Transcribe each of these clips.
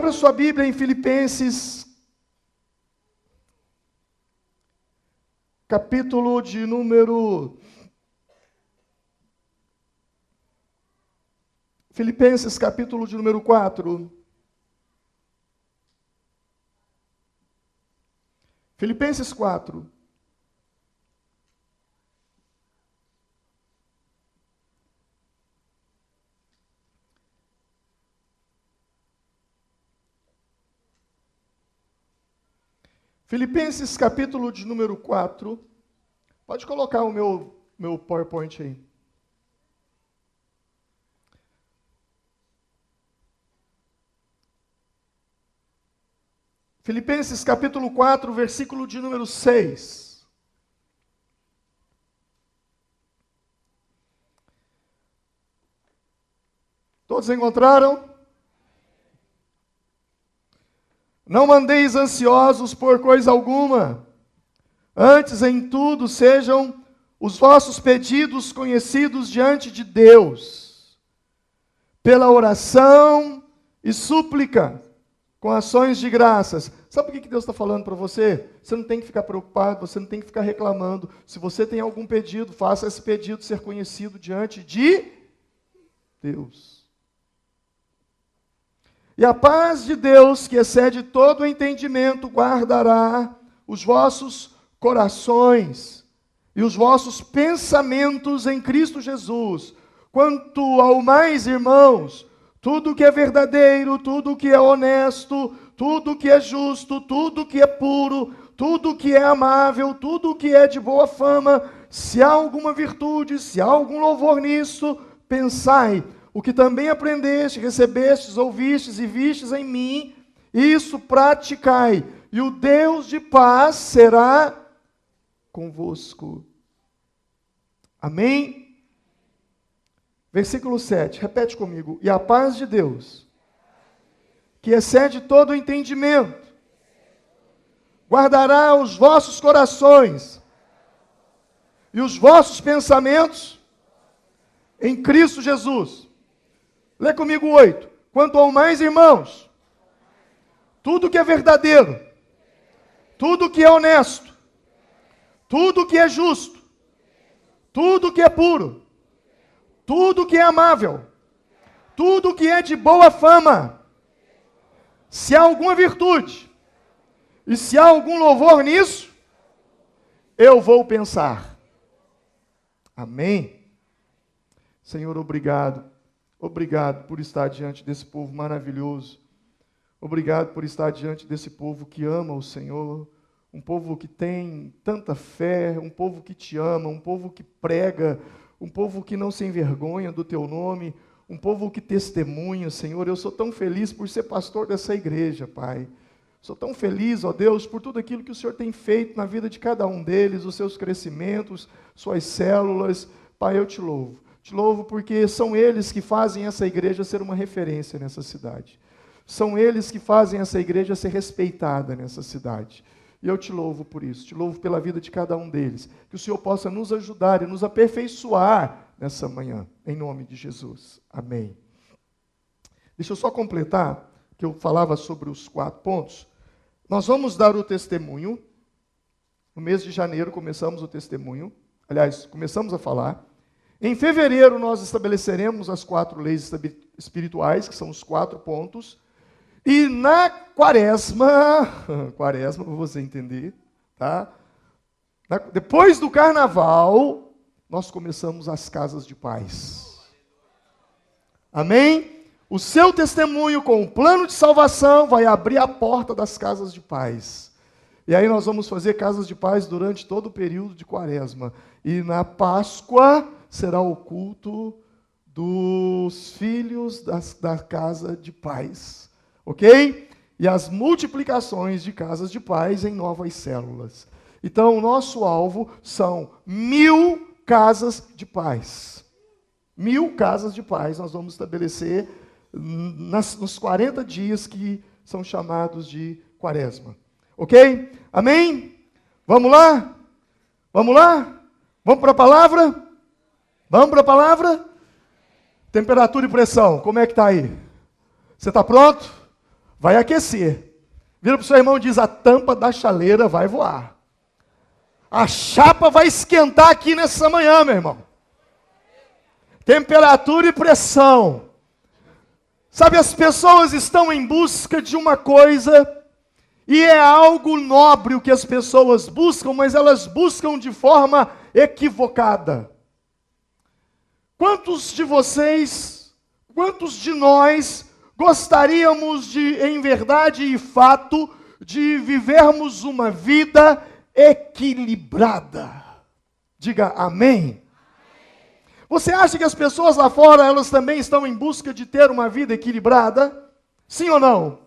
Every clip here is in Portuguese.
Abra sua Bíblia em Filipenses, capítulo de número... Filipenses, capítulo de número 4. Filipenses 4. Filipenses, capítulo de número 4. Pode colocar o meu PowerPoint aí. Filipenses, capítulo 4, versículo de número 6. Todos encontraram? Não andeis ansiosos por coisa alguma, antes em tudo sejam os vossos pedidos conhecidos diante de Deus, pela oração e súplica, com ações de graças. Sabe por que Deus está falando para você? Você não tem que ficar preocupado, você não tem que ficar reclamando. Se você tem algum pedido, faça esse pedido ser conhecido diante de Deus. E a paz de Deus, que excede todo o entendimento, guardará os vossos corações e os vossos pensamentos em Cristo Jesus. Quanto ao mais, irmãos, tudo que é verdadeiro, tudo que é honesto, tudo que é justo, tudo que é puro, tudo que é amável, tudo que é de boa fama, se há alguma virtude, se há algum louvor nisso, pensai. O que também aprendeste, recebestes, ouvistes e vistes em mim, isso praticai, e o Deus de paz será convosco. Amém? Versículo 7, repete comigo. E a paz de Deus, que excede todo o entendimento, guardará os vossos corações e os vossos pensamentos em Cristo Jesus. Lê comigo 8. Quanto ao mais, irmãos, tudo que é verdadeiro, tudo que é honesto, tudo que é justo, tudo que é puro, tudo que é amável, tudo que é de boa fama, se há alguma virtude e se há algum louvor nisso, eu vou pensar. Amém? Senhor, obrigado. Obrigado por estar diante desse povo maravilhoso. Obrigado por estar diante desse povo que ama o Senhor. Um povo que tem tanta fé, um povo que te ama, um povo que prega, um povo que não se envergonha do teu nome, um povo que testemunha, Senhor. Eu sou tão feliz por ser pastor dessa igreja, Pai. Sou tão feliz, ó Deus, por tudo aquilo que o Senhor tem feito na vida de cada um deles, os seus crescimentos, suas células. Pai, eu te louvo. Te louvo porque são eles que fazem essa igreja ser uma referência nessa cidade. São eles que fazem essa igreja ser respeitada nessa cidade. E eu te louvo por isso. Te louvo pela vida de cada um deles. Que o Senhor possa nos ajudar e nos aperfeiçoar nessa manhã. Em nome de Jesus. Amém. Deixa eu só completar, que eu falava sobre os 4 pontos. Nós vamos dar o testemunho. No mês de janeiro começamos o testemunho. Aliás, começamos a falar. Em fevereiro, nós estabeleceremos as 4 leis espirituais, que são os 4 pontos. E na quaresma, para você entender, tá? Depois do carnaval, nós começamos as casas de paz. Amém? O seu testemunho com o plano de salvação vai abrir a porta das casas de paz. E aí nós vamos fazer casas de paz durante todo o período de quaresma. E na Páscoa será o culto dos filhos da casa de paz. Ok? E as multiplicações de casas de paz em novas células. Então, o nosso alvo são 1000 casas de paz. 1000 casas de paz nós vamos estabelecer nos 40 dias que são chamados de quaresma. Ok? Amém? Vamos lá? Vamos lá? Vamos para a palavra? Vamos para a palavra? Temperatura e pressão, como é que está aí? Você está pronto? vai aquecer. Vira para o seu irmão e diz: a tampa da chaleira vai voar. A chapa vai esquentar aqui nessa manhã, meu irmão. Temperatura e pressão. Sabe, as pessoas estão em busca de uma coisa, e é algo nobre o que as pessoas buscam, mas elas buscam de forma equivocada. Quantos de vocês, quantos de nós gostaríamos de, em verdade e fato, de vivermos uma vida equilibrada? Diga amém. Você acha que as pessoas lá fora, elas também estão em busca de ter uma vida equilibrada? Sim ou não?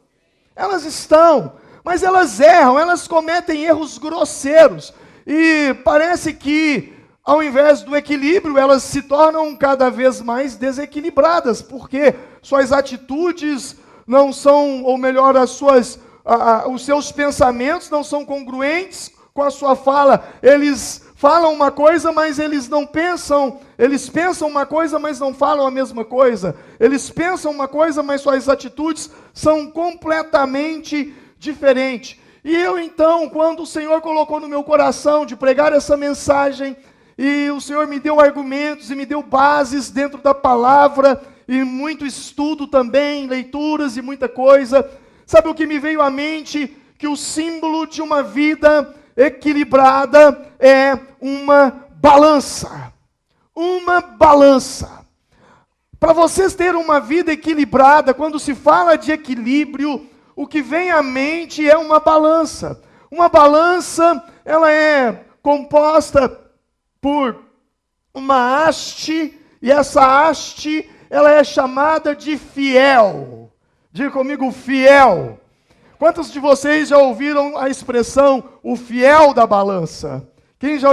Elas estão, mas elas erram, elas cometem erros grosseiros. E parece que, ao invés do equilíbrio, elas se tornam cada vez mais desequilibradas, porque suas atitudes não são, ou melhor, os seus pensamentos não são congruentes com a sua fala. Eles falam uma coisa, mas eles não pensam. Eles pensam uma coisa, mas não falam a mesma coisa. Eles pensam uma coisa, mas suas atitudes são completamente diferentes. E eu então, quando o Senhor colocou no meu coração de pregar essa mensagem, e o Senhor me deu argumentos e me deu bases dentro da palavra, e muito estudo também, leituras e muita coisa, sabe o que me veio à mente? Que o símbolo de uma vida equilibrada é uma balança. Uma balança. Para vocês terem uma vida equilibrada, quando se fala de equilíbrio, o que vem à mente é uma balança. Uma balança, ela é composta por uma haste, e essa haste, ela é chamada de fiel. Diga comigo, fiel. Quantos de vocês já ouviram a expressão, o fiel da balança? Quem já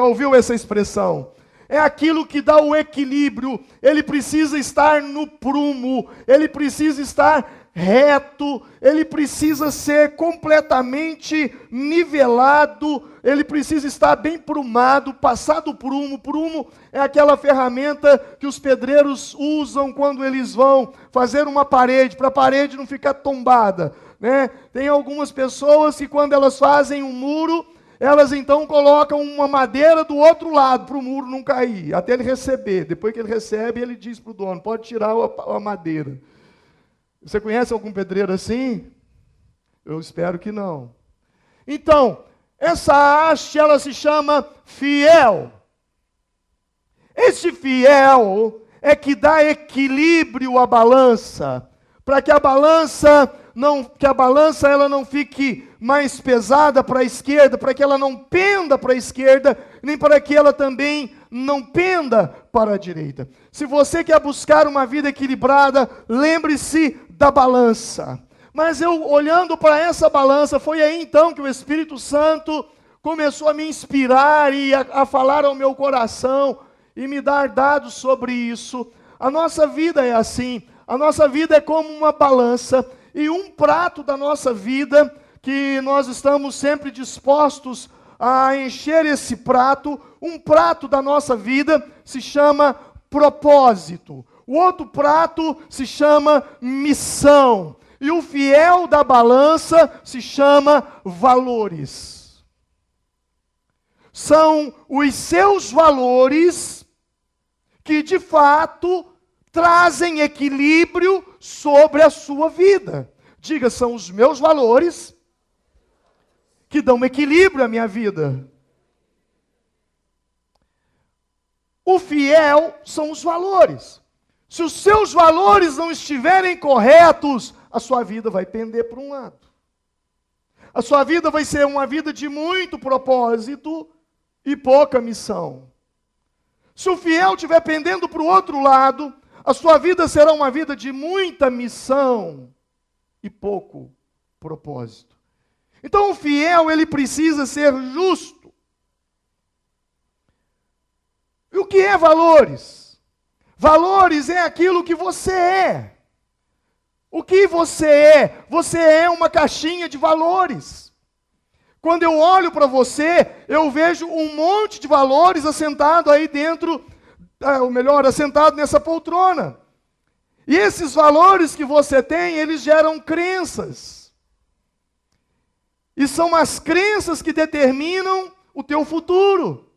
ouviu essa expressão? É aquilo que dá o equilíbrio. Ele precisa estar no prumo, ele precisa estar reto, ele precisa ser completamente nivelado, ele precisa estar bem prumado, passado o prumo. Prumo é aquela ferramenta que os pedreiros usam quando eles vão fazer uma parede, para a parede não ficar tombada, né? Tem algumas pessoas que quando elas fazem um muro, elas então colocam uma madeira do outro lado, para o muro não cair, até ele receber. Depois que ele recebe, ele diz para o dono: pode tirar a madeira. Você conhece algum pedreiro assim? Eu espero que não. Então, essa haste, ela se chama fiel. Esse fiel é que dá equilíbrio à balança, para que a balança ela não fique mais pesada para a esquerda, para que ela não penda para a esquerda, nem para que ela também não penda para a direita. Se você quer buscar uma vida equilibrada, lembre-se da balança. Mas eu, olhando para essa balança, foi aí então que o Espírito Santo começou a me inspirar e a falar ao meu coração e me dar dados sobre isso. A nossa vida é assim, a nossa vida é como uma balança, e um prato da nossa vida, que nós estamos sempre dispostos a encher esse prato, um prato da nossa vida se chama propósito. O outro prato se chama missão. E o fiel da balança se chama valores. São os seus valores que, de fato, trazem equilíbrio sobre a sua vida. Diga, são os meus valores que dão equilíbrio à minha vida. O fiel são os valores. Se os seus valores não estiverem corretos, a sua vida vai pender para um lado. A sua vida vai ser uma vida de muito propósito e pouca missão. Se o fiel estiver pendendo para o outro lado, a sua vida será uma vida de muita missão e pouco propósito. Então o fiel, ele precisa ser justo. E o que é valores? Valores é aquilo que você é. O que você é? Você é uma caixinha de valores. Quando eu olho para você, eu vejo um monte de valores assentado aí dentro, ou melhor, assentado nessa poltrona. E esses valores que você tem, eles geram crenças. E são as crenças que determinam o teu futuro.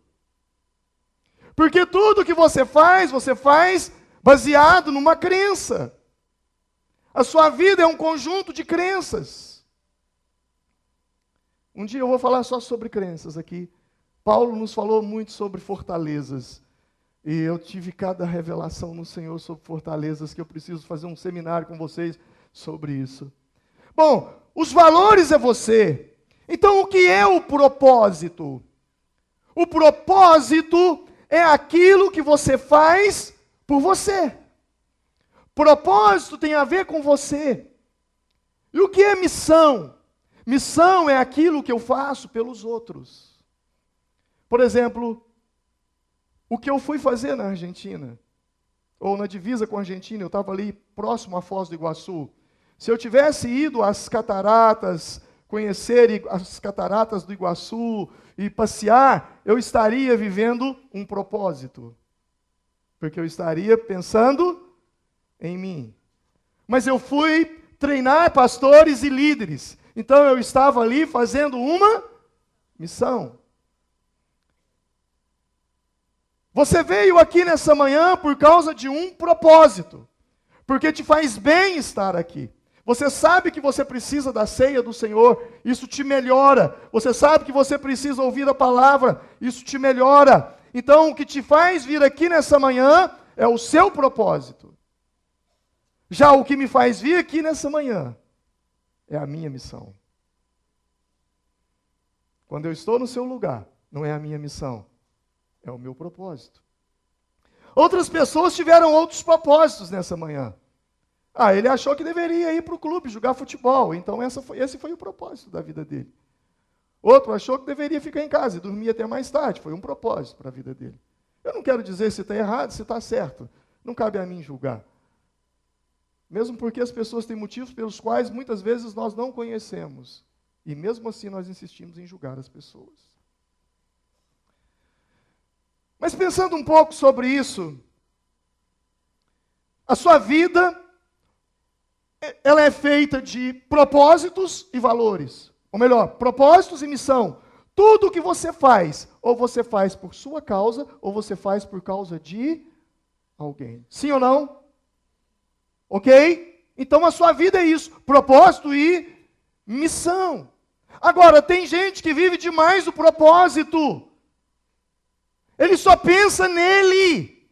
Porque tudo que você faz baseado numa crença. A sua vida é um conjunto de crenças. Um dia eu vou falar só sobre crenças aqui. Paulo nos falou muito sobre fortalezas. E eu tive cada revelação no Senhor sobre fortalezas que eu preciso fazer um seminário com vocês sobre isso. Bom, os valores é você. Então o que é o propósito? O propósito é aquilo que você faz por você. Propósito tem a ver com você. E o que é missão? Missão é aquilo que eu faço pelos outros. Por exemplo, o que eu fui fazer na Argentina, ou na divisa com a Argentina, eu estava ali próximo à Foz do Iguaçu. Se eu tivesse ido às cataratas, conhecer as cataratas do Iguaçu e passear, eu estaria vivendo um propósito. Porque eu estaria pensando em mim. Mas eu fui treinar pastores e líderes. Então eu estava ali fazendo uma missão. Você veio aqui nessa manhã por causa de um propósito, porque te faz bem estar aqui. Você sabe que você precisa da ceia do Senhor, isso te melhora. Você sabe que você precisa ouvir a palavra, isso te melhora. Então, o que te faz vir aqui nessa manhã é o seu propósito. Já o que me faz vir aqui nessa manhã é a minha missão. Quando eu estou no seu lugar, não é a minha missão. É o meu propósito. Outras pessoas tiveram outros propósitos nessa manhã. Ele achou que deveria ir para o clube jogar futebol. Então esse foi o propósito da vida dele. Outro achou que deveria ficar em casa e dormir até mais tarde. Foi um propósito para a vida dele. Eu não quero dizer se está errado, se está certo. Não cabe a mim julgar. Mesmo porque as pessoas têm motivos pelos quais muitas vezes nós não conhecemos. E mesmo assim nós insistimos em julgar as pessoas. Mas pensando um pouco sobre isso, a sua vida, ela é feita de propósitos e valores. Ou melhor, propósitos e missão. Tudo o que você faz, ou você faz por sua causa, ou você faz por causa de alguém. Sim ou não? Ok? Então a sua vida é isso, propósito e missão. Agora, tem gente que vive demais o propósito. Ele só pensa nele.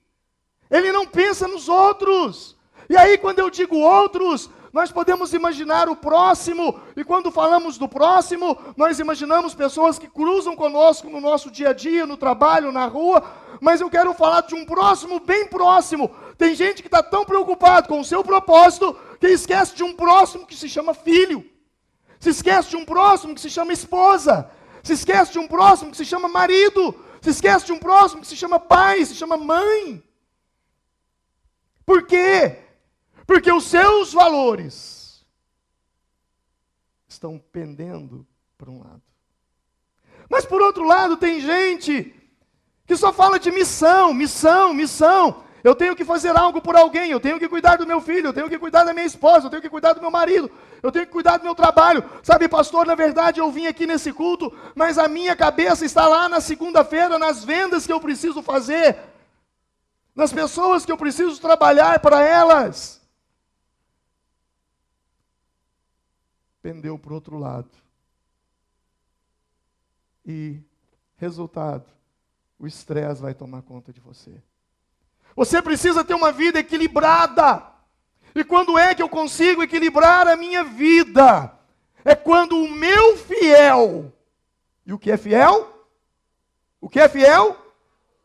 Ele não pensa nos outros. E aí, quando eu digo outros, nós podemos imaginar o próximo. E quando falamos do próximo, nós imaginamos pessoas que cruzam conosco no nosso dia a dia, no trabalho, na rua. Mas eu quero falar de um próximo bem próximo. Tem gente que está tão preocupado com o seu propósito que esquece de um próximo que se chama filho. Se esquece de um próximo que se chama esposa. Se esquece de um próximo que se chama marido. Se esquece de um próximo que se chama pai, se chama mãe. Por quê? Porque os seus valores estão pendendo para um lado. Mas por outro lado, tem gente que só fala de missão, missão, missão. Eu tenho que fazer algo por alguém, eu tenho que cuidar do meu filho, eu tenho que cuidar da minha esposa, eu tenho que cuidar do meu marido, eu tenho que cuidar do meu trabalho. Sabe, pastor, na verdade eu vim aqui nesse culto, mas a minha cabeça está lá na segunda-feira, nas vendas que eu preciso fazer, nas pessoas que eu preciso trabalhar para elas. Pendeu para o outro lado. E, resultado, o estresse vai tomar conta de você. Você precisa ter uma vida equilibrada. E quando é que eu consigo equilibrar a minha vida? É quando o meu fiel. E o que é fiel? O que é fiel?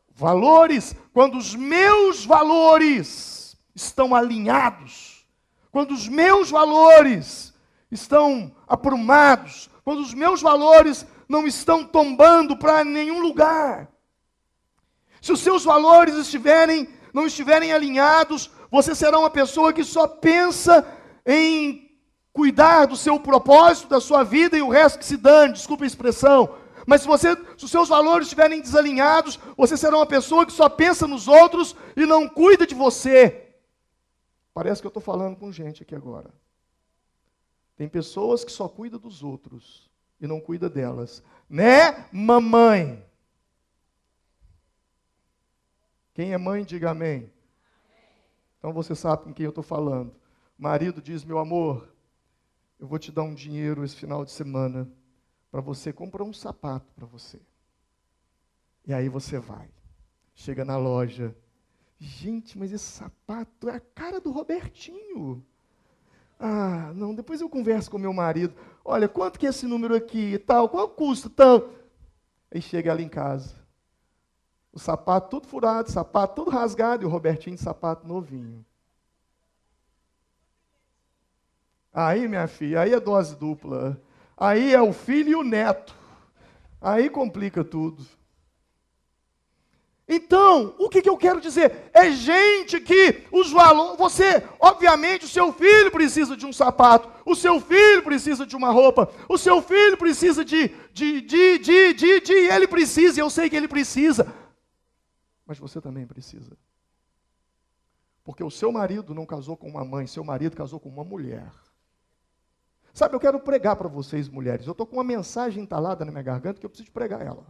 Valores. Quando os meus valores estão alinhados. Quando os meus valores estão aprumados. Quando os meus valores não estão tombando para nenhum lugar. Se os seus valores não estiverem alinhados, você será uma pessoa que só pensa em cuidar do seu propósito, da sua vida e o resto que se dane, desculpa a expressão. Mas se os seus valores estiverem desalinhados, você será uma pessoa que só pensa nos outros e não cuida de você. Parece que eu estou falando com gente aqui agora. Tem pessoas que só cuidam dos outros e não cuidam delas. Né, mamãe? Quem é mãe, diga amém. Então você sabe com quem eu estou falando. O marido diz, meu amor, eu vou te dar um dinheiro esse final de semana para você comprar um sapato para você. E aí você vai. Chega na loja. Gente, mas esse sapato é a cara do Robertinho. Ah, não, depois eu converso com meu marido. Olha, quanto que é esse número aqui e tal? Qual custa tal? Aí chega ali em casa. O sapato todo furado, o sapato todo rasgado e o Robertinho de sapato novinho. Aí, minha filha, aí é dose dupla. Aí é o filho e o neto. Aí complica tudo. Então, o que eu quero dizer? É gente que os valores... Você, obviamente, o seu filho precisa de um sapato. O seu filho precisa de uma roupa. O seu filho precisa ele precisa, e eu sei que ele precisa. Mas você também precisa. Porque o seu marido não casou com uma mãe, seu marido casou com uma mulher. Sabe, eu quero pregar para vocês, mulheres. Eu estou com uma mensagem entalada na minha garganta que eu preciso pregar ela.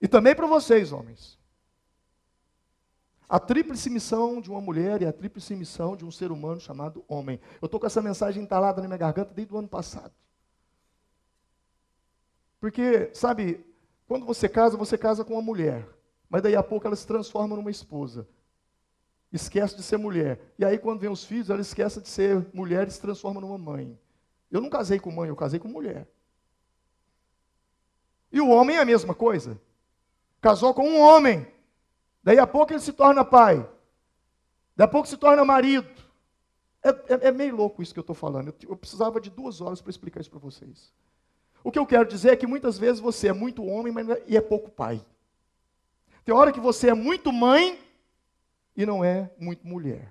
E também para vocês, homens. A tríplice missão de uma mulher e a tríplice missão de um ser humano chamado homem. Eu estou com essa mensagem entalada na minha garganta desde o ano passado. Porque, sabe, quando você casa com uma mulher. Mas daí a pouco ela se transforma numa esposa. Esquece de ser mulher. E aí quando vem os filhos, ela esquece de ser mulher e se transforma numa mãe. Eu não casei com mãe, eu casei com mulher. E o homem é a mesma coisa. Casou com um homem. Daí a pouco ele se torna pai. Daí a pouco se torna marido. É meio louco isso que eu estou falando. Eu precisava de 2 horas para explicar isso para vocês. O que eu quero dizer é que muitas vezes você é muito homem e é pouco pai. Tem hora que você é muito mãe e não é muito mulher.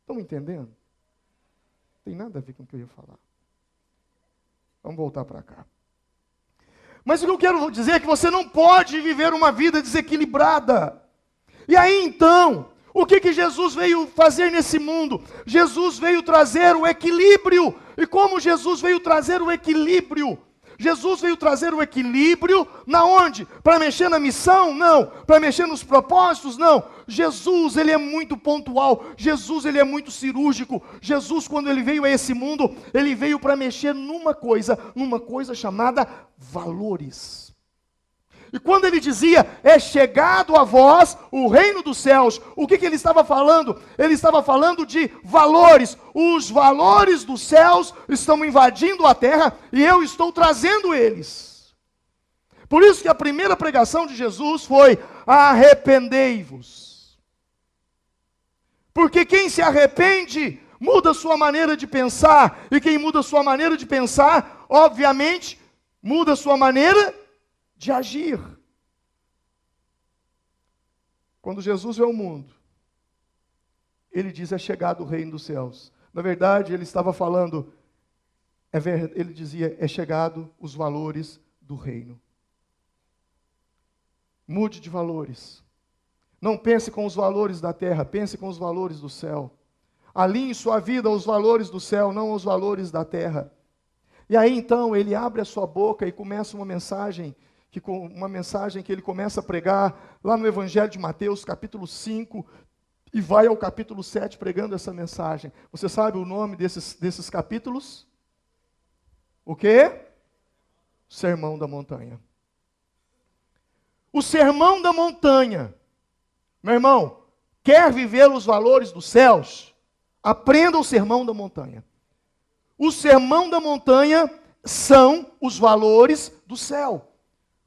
Estão me entendendo? Não tem nada a ver com o que eu ia falar. Vamos voltar para cá. Mas o que eu quero dizer é que você não pode viver uma vida desequilibrada. E aí então, o que Jesus veio fazer nesse mundo? Jesus veio trazer o equilíbrio. E como Jesus veio trazer o equilíbrio? Jesus veio trazer o equilíbrio na onde? Para mexer na missão? Não. Para mexer nos propósitos? Não. Jesus, ele é muito pontual. Jesus, ele é muito cirúrgico. Jesus, quando ele veio a esse mundo, ele veio para mexer numa coisa chamada valores. E quando ele dizia, é chegado a vós o reino dos céus, o que ele estava falando? Ele estava falando de valores. Os valores dos céus estão invadindo a terra e eu estou trazendo eles. Por isso que a primeira pregação de Jesus foi, arrependei-vos. Porque quem se arrepende, muda sua maneira de pensar. E quem muda sua maneira de pensar, obviamente, muda sua maneira de agir. Quando Jesus veio ao mundo, ele diz, é chegado o reino dos céus. Na verdade, ele estava falando, ele dizia, é chegado os valores do reino. Mude de valores. Não pense com os valores da terra, pense com os valores do céu. Alinhe sua vida aos valores do céu, não aos valores da terra. E aí então, ele abre a sua boca e começa uma mensagem que ele começa a pregar lá no Evangelho de Mateus, capítulo 5, e vai ao capítulo 7 pregando essa mensagem. Você sabe o nome desses capítulos? O quê? Sermão da Montanha. O Sermão da Montanha. Meu irmão, quer viver os valores dos céus? Aprenda o Sermão da Montanha. O Sermão da Montanha são os valores do céu.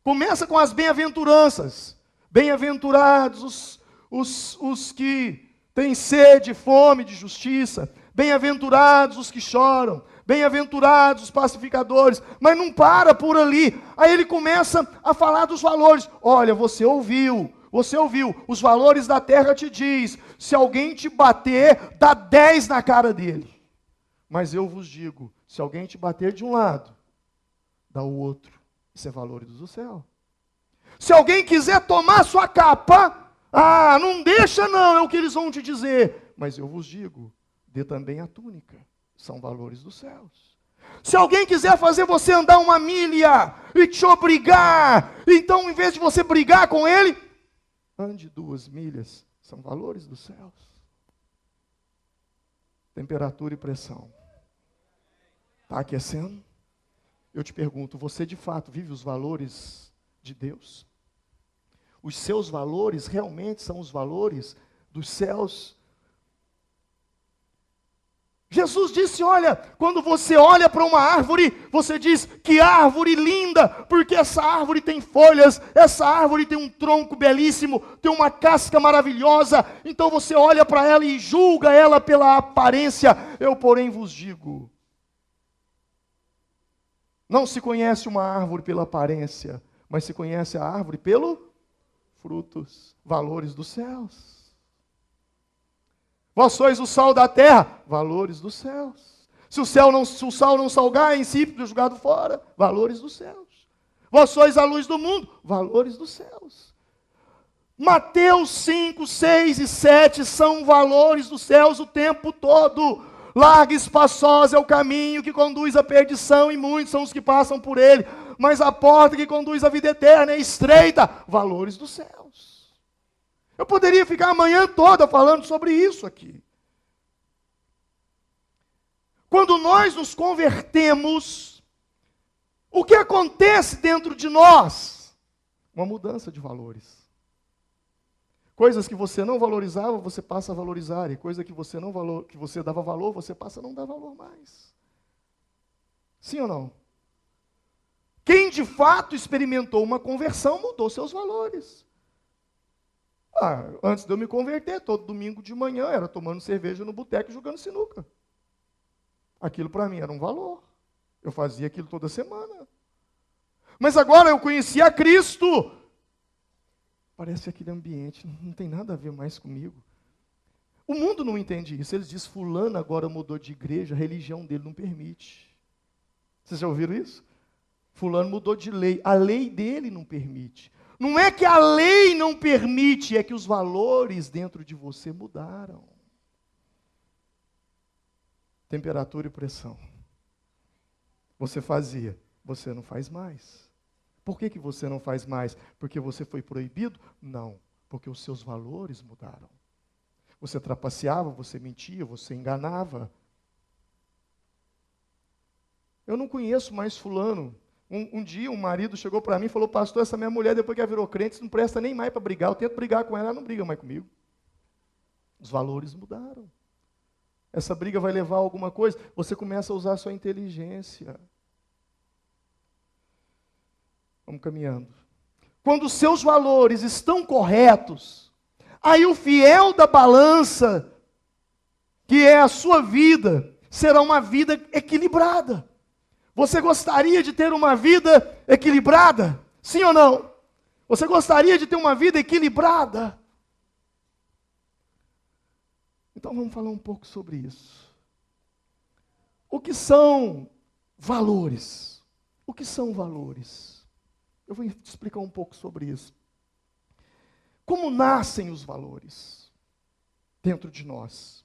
Começa com as bem-aventuranças. Bem-aventurados os que têm sede e fome de justiça. Bem-aventurados os que choram. Bem-aventurados os pacificadores. Mas não para por ali. Aí ele começa a falar dos valores. Olha, você ouviu, os valores da terra te diz, se alguém te bater, dá 10 na cara dele. Mas eu vos digo, se alguém te bater de um lado, dá o outro. Isso é valores do céu. Se alguém quiser tomar sua capa, Ah, não deixa não, é o que eles vão te dizer. Mas eu vos digo, dê também a túnica. São valores dos céus. Se alguém quiser fazer você andar uma milha e te obrigar, então em vez de você brigar com ele, ande 2 milhas. São valores dos céus. Temperatura e pressão. Está aquecendo? Eu te pergunto, você de fato vive os valores de Deus? Os seus valores realmente são os valores dos céus? Jesus disse, olha, quando você olha para uma árvore, você diz, que árvore linda, porque essa árvore tem folhas, essa árvore tem um tronco belíssimo, tem uma casca maravilhosa, então você olha para ela e julga ela pela aparência. Eu, porém, vos digo, não se conhece uma árvore pela aparência, mas se conhece a árvore pelos frutos, valores dos céus. Vós sois o sal da terra, valores dos céus. Se o sal não salgar, é insípido, jogado fora, valores dos céus. Vós sois a luz do mundo, valores dos céus. Mateus 5, 6 e 7 são valores dos céus o tempo todo. Largo e espaçoso é o caminho que conduz à perdição, e muitos são os que passam por ele. Mas a porta que conduz à vida eterna é estreita, valores dos céus. Eu poderia ficar a manhã toda falando sobre isso aqui. Quando nós nos convertemos, o que acontece dentro de nós? Uma mudança de valores. Coisas que você não valorizava, você passa a valorizar. E coisa que você que você dava valor, você passa a não dar valor mais. Sim ou não? Quem de fato experimentou uma conversão mudou seus valores. Antes de eu me converter, todo domingo de manhã, era tomando cerveja no boteco e jogando sinuca. Aquilo para mim era um valor. Eu fazia aquilo toda semana. Mas agora eu conheci a Cristo. Parece aquele ambiente, não tem nada a ver mais comigo. O mundo não entende isso. Eles dizem, fulano agora mudou de igreja, a religião dele não permite. Vocês já ouviram isso? Fulano mudou de lei, a lei dele não permite. Não é que a lei não permite, é que os valores dentro de você mudaram. Temperatura e pressão. Você fazia, você não faz mais. Por que você não faz mais? Porque você foi proibido? Não, porque os seus valores mudaram. Você trapaceava, você mentia, você enganava. Eu não conheço mais fulano. Um dia um marido chegou para mim e falou, pastor, essa minha mulher depois que ela virou crente, não presta nem mais para brigar. Eu tento brigar com ela, ela não briga mais comigo. Os valores mudaram. Essa briga vai levar a alguma coisa? Você começa a usar a sua inteligência. Vamos caminhando. Quando os seus valores estão corretos, aí o fiel da balança, que é a sua vida, será uma vida equilibrada. Você gostaria de ter uma vida equilibrada? Sim ou não? Você gostaria de ter uma vida equilibrada? Então vamos falar um pouco sobre isso. O que são valores? O que são valores? Eu vou te explicar um pouco sobre isso. Como nascem os valores dentro de nós?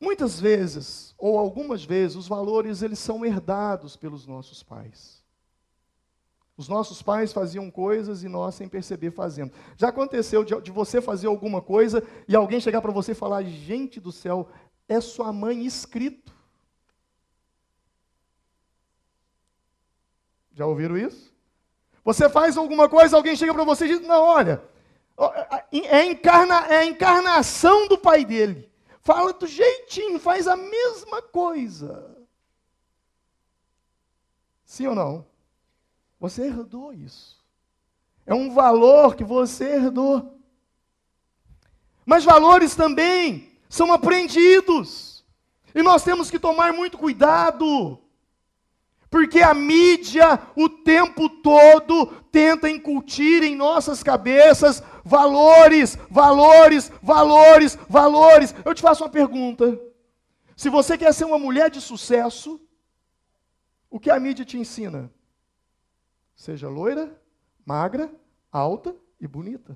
Muitas vezes, ou algumas vezes, os valores eles são herdados pelos nossos pais. Os nossos pais faziam coisas e nós, sem perceber, fazemos. Já aconteceu de você fazer alguma coisa e alguém chegar para você e falar, gente do céu, é sua mãe escrito. Já ouviram isso? Você faz alguma coisa, alguém chega para você e diz, não, olha, é a encarnação do pai dele. Fala do jeitinho, faz a mesma coisa. Sim ou não? Você herdou isso. É um valor que você herdou. Mas valores também são aprendidos. E nós temos que tomar muito cuidado. Porque a mídia, o tempo todo, tenta incutir em nossas cabeças valores, valores, valores, valores. Eu te faço uma pergunta. Se você quer ser uma mulher de sucesso, o que a mídia te ensina? Seja loira, magra, alta e bonita.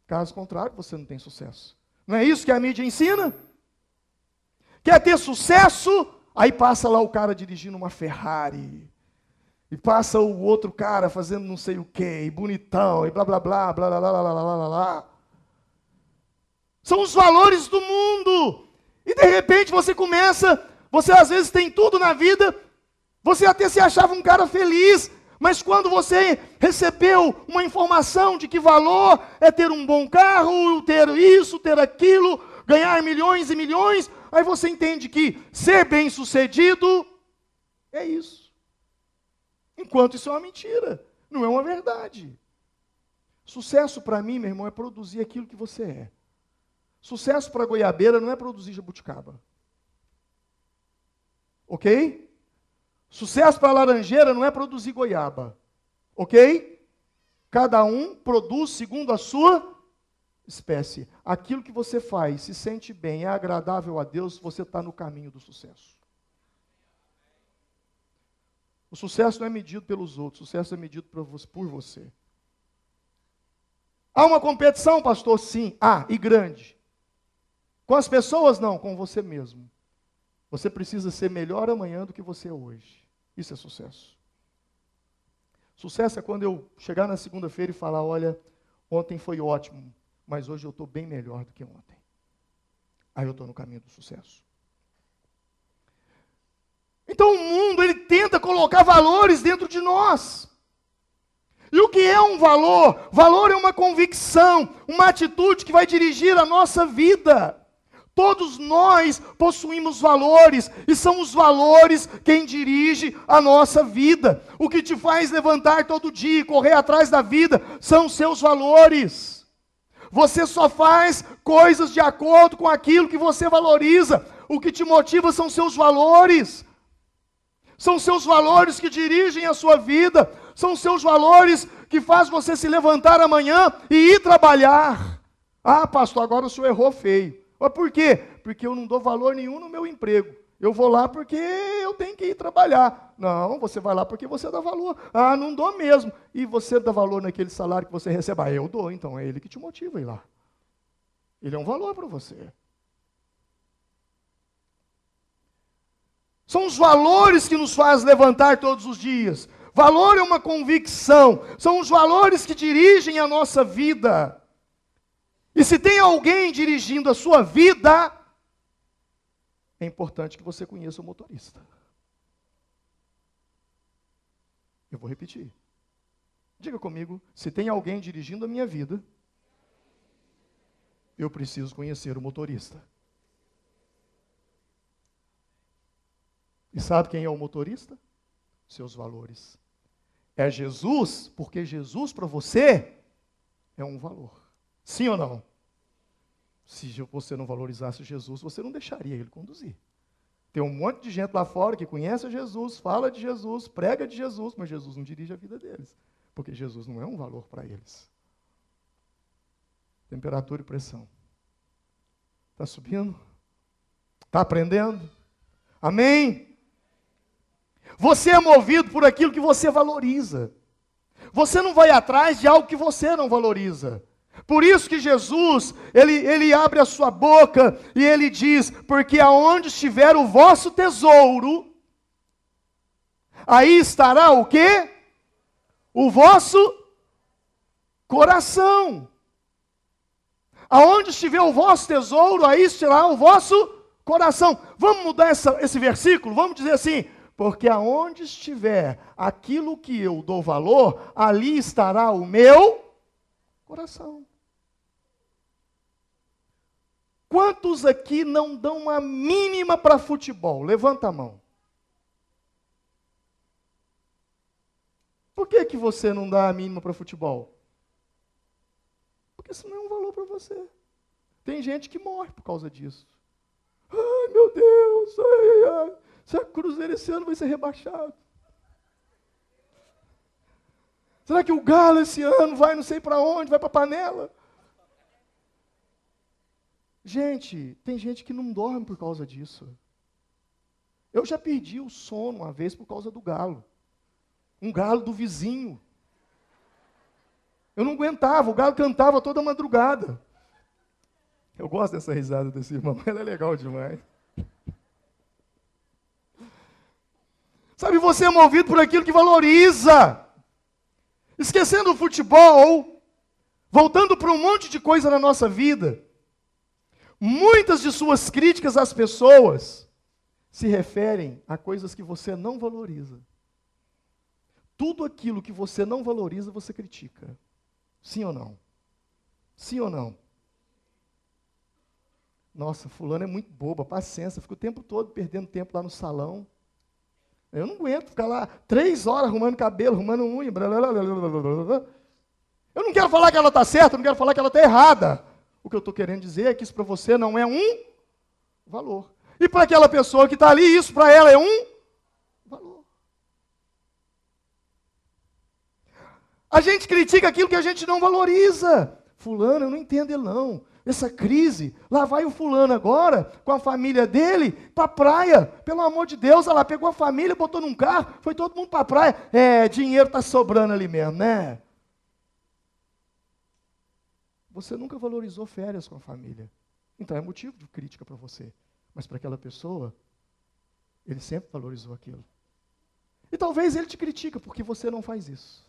Caso contrário, você não tem sucesso. Não é isso que a mídia ensina? Quer ter sucesso? Aí passa lá o cara dirigindo uma Ferrari. E passa o outro cara fazendo não sei o quê, e bonitão, e blá, blá, blá, blá, blá, blá, blá, blá, blá, blá. São os valores do mundo. E de repente você começa, você às vezes tem tudo na vida, você até se achava um cara feliz, mas quando você recebeu uma informação de que valor é ter um bom carro, ter isso, ter aquilo, ganhar milhões e milhões, aí você entende que ser bem-sucedido é isso. Enquanto isso é uma mentira, não é uma verdade. Sucesso para mim, meu irmão, é produzir aquilo que você é. Sucesso para goiabeira não é produzir jabuticaba. Ok? Sucesso para laranjeira não é produzir goiaba. Ok? Cada um produz segundo a sua espécie. Aquilo que você faz, se sente bem, é agradável a Deus, você está no caminho do sucesso. O sucesso não é medido pelos outros, o sucesso é medido por você. Há uma competição, pastor? Sim. E grande. Com as pessoas, não, com você mesmo. Você precisa ser melhor amanhã do que você é hoje. Isso é sucesso. Sucesso é quando eu chegar na segunda-feira e falar, olha, ontem foi ótimo, mas hoje eu estou bem melhor do que ontem. Aí eu estou no caminho do sucesso. Então o mundo, ele tenta colocar valores dentro de nós. E o que é um valor? Valor é uma convicção, uma atitude que vai dirigir a nossa vida. Todos nós possuímos valores, e são os valores quem dirige a nossa vida. O que te faz levantar todo dia e correr atrás da vida são os seus valores. Você só faz coisas de acordo com aquilo que você valoriza. O que te motiva são seus valores. São seus valores que dirigem a sua vida. São seus valores que faz você se levantar amanhã e ir trabalhar. Pastor, agora o senhor errou feio. Mas por quê? Porque eu não dou valor nenhum no meu emprego. Eu vou lá porque eu tenho que ir trabalhar. Não, você vai lá porque você dá valor. Não dou mesmo. E você dá valor naquele salário que você recebe? Eu dou, então é ele que te motiva a ir lá. Ele é um valor para você. São os valores que nos fazem levantar todos os dias. Valor é uma convicção. São os valores que dirigem a nossa vida. E se tem alguém dirigindo a sua vida, é importante que você conheça o motorista. Eu vou repetir. Diga comigo, se tem alguém dirigindo a minha vida, eu preciso conhecer o motorista. E sabe quem é o motorista? Seus valores. É Jesus, porque Jesus para você é um valor. Sim ou não? Se você não valorizasse Jesus, você não deixaria ele conduzir. Tem um monte de gente lá fora que conhece Jesus, fala de Jesus, prega de Jesus, mas Jesus não dirige a vida deles, porque Jesus não é um valor para eles. Temperatura e pressão. Está subindo? Está aprendendo? Amém? Você é movido por aquilo que você valoriza. Você não vai atrás de algo que você não valoriza. Por isso que Jesus, ele abre a sua boca e ele diz, porque aonde estiver o vosso tesouro, aí estará o quê? O vosso coração. Aonde estiver o vosso tesouro, aí estará o vosso coração. Vamos mudar esse versículo? Vamos dizer assim, porque aonde estiver aquilo que eu dou valor, ali estará o meu coração. Quantos aqui não dão uma mínima para futebol? Levanta a mão. Por que você não dá a mínima para futebol? Porque isso não é um valor para você. Tem gente que morre por causa disso. Ai, meu Deus, ai. Será que o Cruzeiro esse ano vai ser rebaixado? Será que o Galo esse ano vai não sei para onde, vai para a panela? Gente, tem gente que não dorme por causa disso. Eu já perdi o sono uma vez por causa do galo. Um galo do vizinho. Eu não aguentava, o galo cantava toda madrugada. Eu gosto dessa risada desse irmão, ela é legal demais. Sabe, você é movido por aquilo que valoriza. Esquecendo o futebol, voltando para um monte de coisa na nossa vida, muitas de suas críticas às pessoas se referem a coisas que você não valoriza. Tudo aquilo que você não valoriza, você critica. Sim ou não? Sim ou não? Nossa, fulano é muito boba, paciência, fica o tempo todo perdendo tempo lá no salão. Eu não aguento ficar lá 3 horas arrumando cabelo, arrumando unha. Blá, blá, blá, blá, blá, blá, blá. Eu não quero falar que ela está certa, eu não quero falar que ela está errada. O que eu estou querendo dizer é que isso para você não é um valor. E para aquela pessoa que está ali, isso para ela é um valor. A gente critica aquilo que a gente não valoriza. Fulano, eu não entendo ele não. Essa crise, lá vai o fulano agora, com a família dele, para a praia. Pelo amor de Deus, olha lá, pegou a família, botou num carro, foi todo mundo para a praia. Dinheiro está sobrando ali mesmo, né? Você nunca valorizou férias com a família. Então é motivo de crítica para você. Mas para aquela pessoa, ele sempre valorizou aquilo. E talvez ele te critica porque você não faz isso.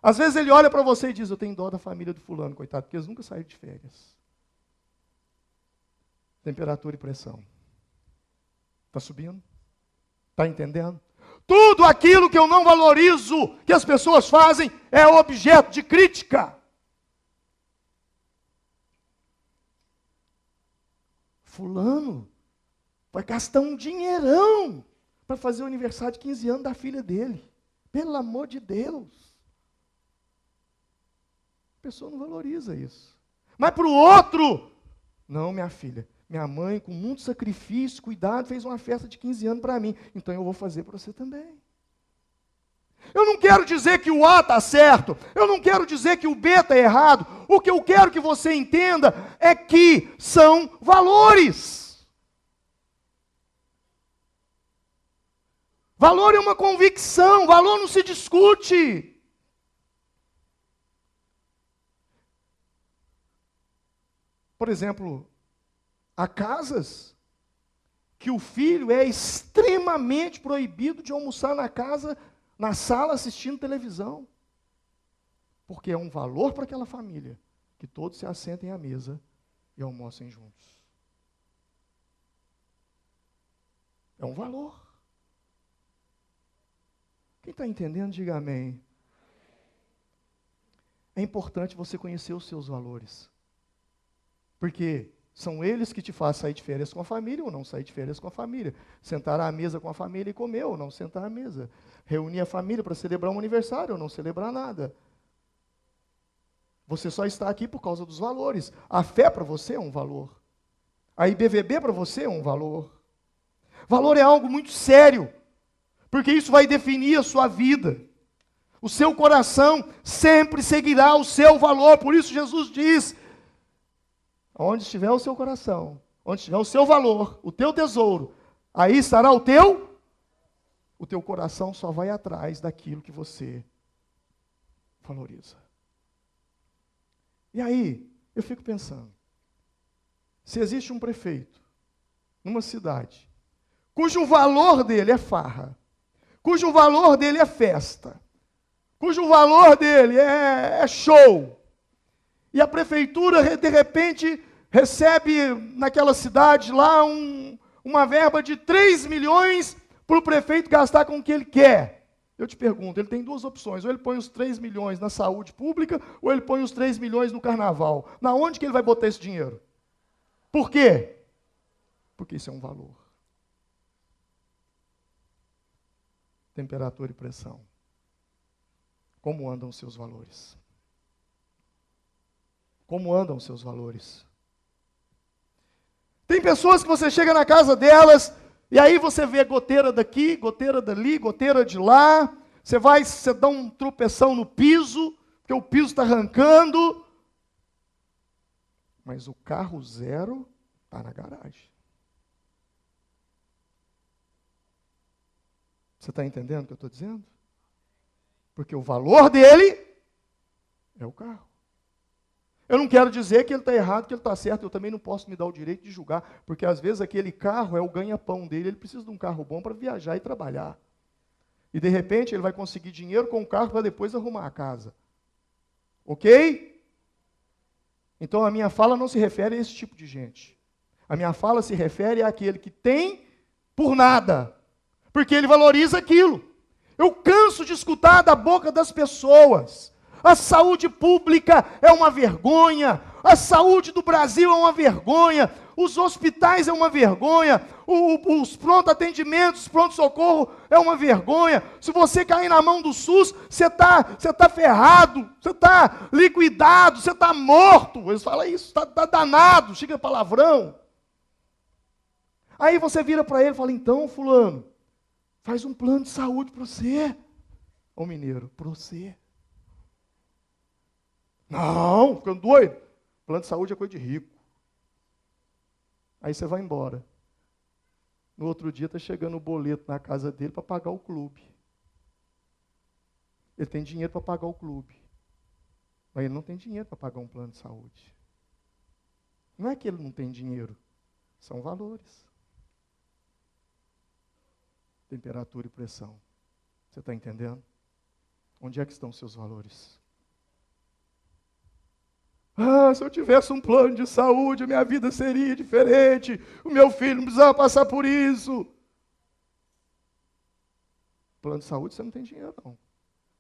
Às vezes ele olha para você e diz, eu tenho dó da família do fulano, coitado, porque eles nunca saíram de férias. Temperatura e pressão. Está subindo? Está entendendo? Tudo aquilo que eu não valorizo, que as pessoas fazem, é objeto de crítica. Fulano vai gastar um dinheirão para fazer o aniversário de 15 anos da filha dele. Pelo amor de Deus. A pessoa não valoriza isso. Mas para o outro, não, minha filha, minha mãe, com muito sacrifício, cuidado, fez uma festa de 15 anos para mim. Então eu vou fazer para você também. Eu não quero dizer que o A está certo. Eu não quero dizer que o B está errado. O que eu quero que você entenda é que são valores. Valor é uma convicção. Valor não se discute. Por exemplo, há casas que o filho é extremamente proibido de almoçar na sala assistindo televisão. Porque é um valor para aquela família que todos se assentem à mesa e almocem juntos. É um valor. Quem está entendendo, diga amém. É importante você conhecer os seus valores. Porque são eles que te fazem sair de férias com a família ou não sair de férias com a família. Sentar à mesa com a família e comer ou não sentar à mesa. Reunir a família para celebrar um aniversário ou não celebrar nada. Você só está aqui por causa dos valores. A fé para você é um valor. A IBVB para você é um valor. Valor é algo muito sério. Porque isso vai definir a sua vida. O seu coração sempre seguirá o seu valor. Por isso Jesus diz... Onde estiver o seu coração, onde estiver o seu valor, o teu tesouro, aí estará o teu coração só vai atrás daquilo que você valoriza. E aí, eu fico pensando, se existe um prefeito numa cidade, cujo valor dele é farra, cujo valor dele é festa, cujo valor dele é show, e a prefeitura, de repente, recebe naquela cidade lá uma verba de 3 milhões para o prefeito gastar com o que ele quer. Eu te pergunto, ele tem 2 opções. Ou ele põe os 3 milhões na saúde pública, ou ele põe os 3 milhões no carnaval. Na onde que ele vai botar esse dinheiro? Por quê? Porque isso é um valor. Temperatura e pressão. Como andam os seus valores? Como andam os seus valores? Tem pessoas que você chega na casa delas, e aí você vê goteira daqui, goteira dali, goteira de lá, você dá um tropeção no piso, porque o piso está arrancando, mas o carro zero está na garagem. Você está entendendo o que eu estou dizendo? Porque o valor dele É o carro. Eu não quero dizer que ele está errado, que ele está certo, eu também não posso me dar o direito de julgar, porque às vezes aquele carro é o ganha-pão dele, ele precisa de um carro bom para viajar e trabalhar. E de repente ele vai conseguir dinheiro com o carro para depois arrumar a casa. Ok? Então a minha fala não se refere a esse tipo de gente. A minha fala se refere àquele que tem por nada, porque ele valoriza aquilo. Eu canso de escutar da boca das pessoas: a saúde pública é uma vergonha, a saúde do Brasil é uma vergonha, os hospitais é uma vergonha, os pronto atendimentos, pronto-socorro é uma vergonha. Se você cair na mão do SUS, você tá ferrado, você está liquidado, você está morto. Eles falam isso, está danado, chega palavrão. Aí você vira para ele e fala: então, fulano, faz um plano de saúde para você. Ô mineiro, para você. Não, ficando doido. Plano de saúde é coisa de rico. Aí você vai embora. No outro dia está chegando o boleto na casa dele para pagar o clube. Ele tem dinheiro para pagar o clube. Mas ele não tem dinheiro para pagar um plano de saúde. Não é que ele não tem dinheiro. São valores. Temperatura e pressão. Você está entendendo? Onde é que estão os seus valores? Ah, se eu tivesse um plano de saúde, a minha vida seria diferente. O meu filho não precisava passar por isso. Plano de saúde você não tem dinheiro, não.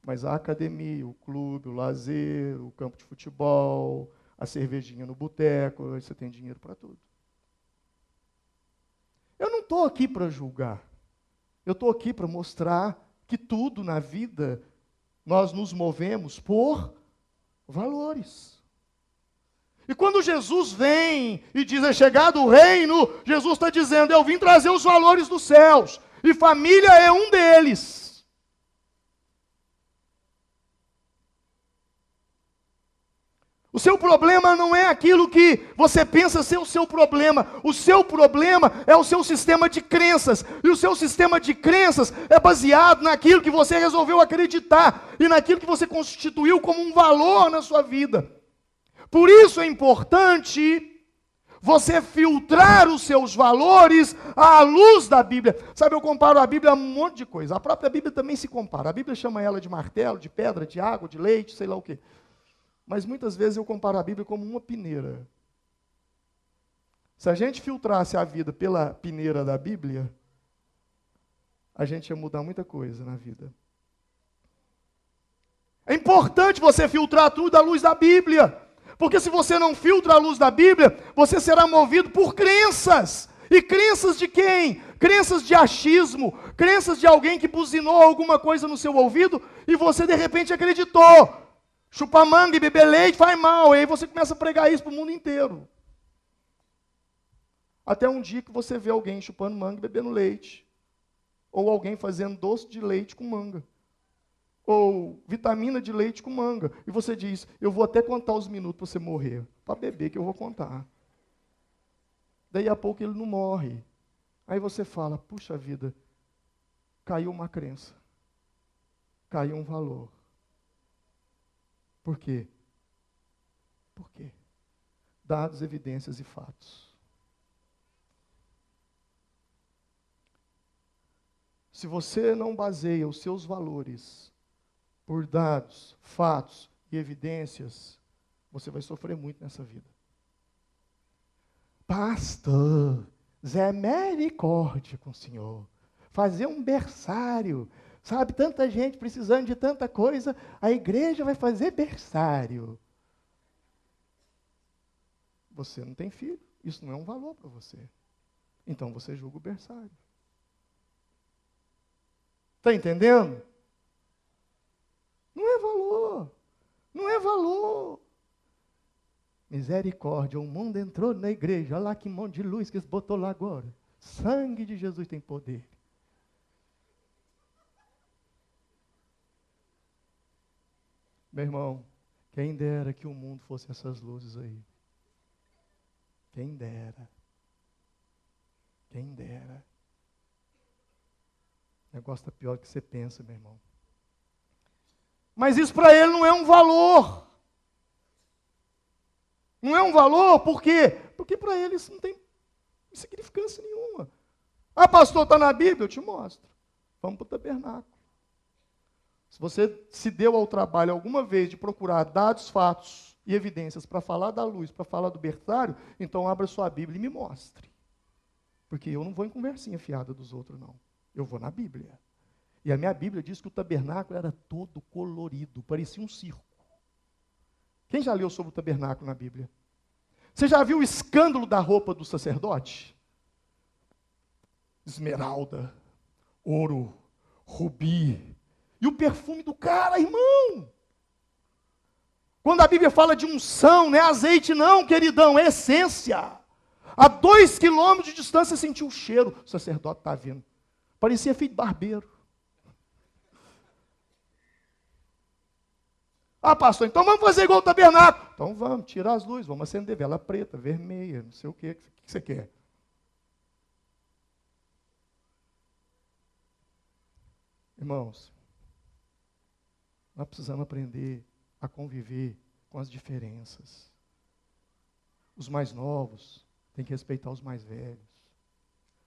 Mas a academia, o clube, o lazer, o campo de futebol, a cervejinha no boteco, você tem dinheiro para tudo. Eu não estou aqui para julgar. Eu estou aqui para mostrar que tudo na vida nós nos movemos por valores. E quando Jesus vem e diz: é chegado o reino, Jesus está dizendo: eu vim trazer os valores dos céus, e família é um deles. O seu problema não é aquilo que você pensa ser o seu problema. O seu problema é o seu sistema de crenças. E o seu sistema de crenças é baseado naquilo que você resolveu acreditar e naquilo que você constituiu como um valor na sua vida. Por isso é importante você filtrar os seus valores à luz da Bíblia. Sabe, eu comparo a Bíblia a um monte de coisa. A própria Bíblia também se compara. A Bíblia chama ela de martelo, de pedra, de água, de leite, sei lá o quê. Mas muitas vezes eu comparo a Bíblia como uma peneira. Se a gente filtrasse a vida pela peneira da Bíblia, a gente ia mudar muita coisa na vida. É importante você filtrar tudo à luz da Bíblia. Porque se você não filtra a luz da Bíblia, você será movido por crenças. E crenças de quem? Crenças de achismo, crenças de alguém que buzinou alguma coisa no seu ouvido e você de repente acreditou. Chupar manga e beber leite faz mal. E aí você começa a pregar isso para o mundo inteiro. Até um dia que você vê alguém chupando manga e bebendo leite. Ou alguém fazendo doce de leite com manga. Ou vitamina de leite com manga. E você diz: eu vou até contar os minutos para você morrer. Para beber que eu vou contar. Daí a pouco ele não morre. Aí você fala: puxa vida, caiu uma crença. Caiu um valor. Por quê? Por quê? Dados, evidências e fatos. Se você não baseia os seus valores por dados, fatos e evidências, você vai sofrer muito nessa vida. Pastor, Zé misericórdia com o senhor. Fazer um berçário. Sabe, tanta gente precisando de tanta coisa, a igreja vai fazer berçário. Você não tem filho, isso não é um valor para você. Então você julga o berçário. Está entendendo? Não é valor. Não é valor. Misericórdia, o mundo entrou na igreja. Olha lá que monte de luz que eles botou lá agora. Sangue de Jesus tem poder. Meu irmão, quem dera que o mundo fosse essas luzes aí. Quem dera. Quem dera. O negócio está pior do que você pensa, meu irmão. Mas isso para ele não é um valor. Não é um valor, por quê? Porque para eles não tem insignificância nenhuma. Ah, pastor, está na Bíblia? Eu te mostro. Vamos para o tabernáculo. Se você se deu ao trabalho alguma vez de procurar dados, fatos e evidências para falar da luz, para falar do berçário, então abra sua Bíblia e me mostre. Porque eu não vou em conversinha fiada dos outros, não. Eu vou na Bíblia. E a minha Bíblia diz que o tabernáculo era todo colorido, parecia um circo. Quem já leu sobre o tabernáculo na Bíblia? Você já viu o escândalo da roupa do sacerdote? Esmeralda, ouro, rubi. E o perfume do cara, irmão. Quando a Bíblia fala de unção, não é azeite não, queridão, é essência. A 2 quilômetros de distância sentiu o cheiro. O sacerdote está vindo. Parecia filho de barbeiro. Ah, pastor, então vamos fazer igual o tabernáculo. Então vamos, tirar as luzes, vamos acender vela preta, vermelha, não sei o que você quer. Irmãos, nós precisamos aprender a conviver com as diferenças. Os mais novos têm que respeitar os mais velhos.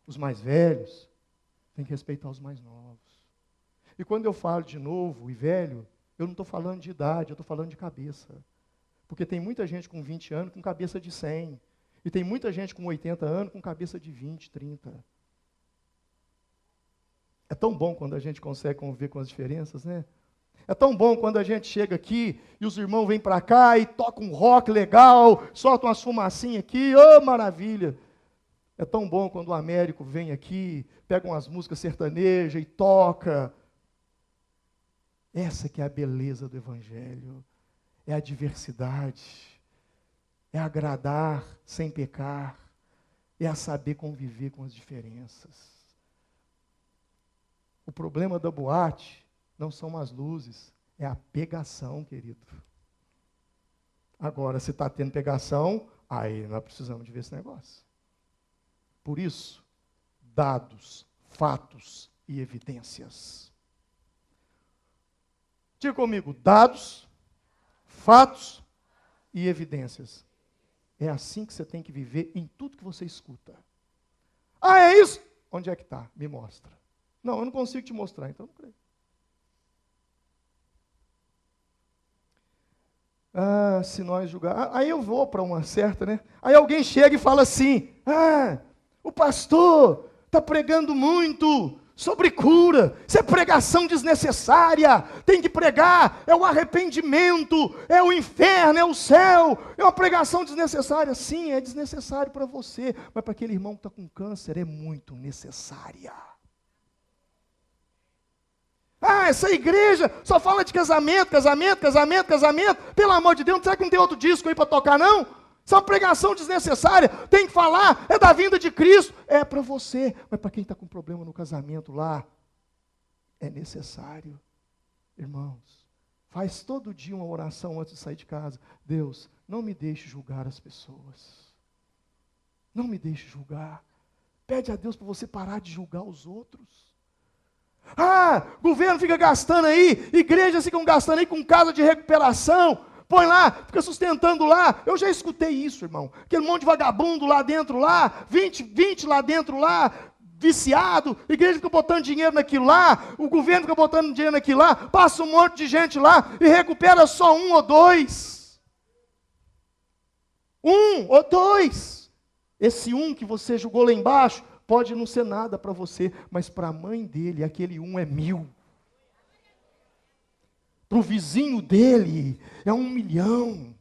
Os mais velhos têm que respeitar os mais novos. E quando eu falo de novo e velho, eu não estou falando de idade, eu estou falando de cabeça. Porque tem muita gente com 20 anos com cabeça de 100. E tem muita gente com 80 anos com cabeça de 20, 30. É tão bom quando a gente consegue conviver com as diferenças, né? É tão bom quando a gente chega aqui e os irmãos vêm para cá e tocam um rock legal, soltam umas fumacinhas aqui, oh, maravilha! É tão bom quando o Américo vem aqui, pega umas músicas sertanejas e toca. Essa que é a beleza do Evangelho, é a diversidade, é agradar sem pecar, é a saber conviver com as diferenças. O problema da boate não são as luzes, é a pegação, querido. Agora, se está tendo pegação, aí nós precisamos de ver esse negócio. Por isso, dados, fatos e evidências. Diga comigo, dados, fatos e evidências. É assim que você tem que viver em tudo que você escuta. Ah, é isso? Onde é que está? Me mostra. Não, eu não consigo te mostrar, então não creio. Ah, se nós julgar... Aí eu vou para uma certa, né? Aí alguém chega e fala assim, o pastor está pregando muito sobre cura, isso é pregação desnecessária, tem que pregar, é o arrependimento, é o inferno, é o céu, é uma pregação desnecessária. Sim, é desnecessário para você, mas para aquele irmão que está com câncer é muito necessária. Ah, essa igreja só fala de casamento, casamento, casamento, casamento, pelo amor de Deus, será que não tem outro disco aí para tocar não? Isso é uma pregação desnecessária, tem que falar, é da vinda de Cristo, é para você, mas para quem está com problema no casamento lá, é necessário. Irmãos, faz todo dia uma oração antes de sair de casa. Deus, não me deixe julgar as pessoas, não me deixe julgar, pede a Deus para você parar de julgar os outros. Ah, governo fica gastando aí, igrejas ficam gastando aí com casa de recuperação, põe lá, fica sustentando lá. Eu já escutei isso, irmão. Aquele monte de vagabundo lá dentro, lá, 20 lá dentro, lá, viciado, a igreja fica botando dinheiro naquilo lá, o governo fica botando dinheiro naquilo lá, passa um monte de gente lá e recupera só 1 ou 2. 1 ou 2. Esse 1 que você julgou lá embaixo, pode não ser nada para você, mas para a mãe dele, aquele 1 é 1000. Para o vizinho dele, é 1 milhão.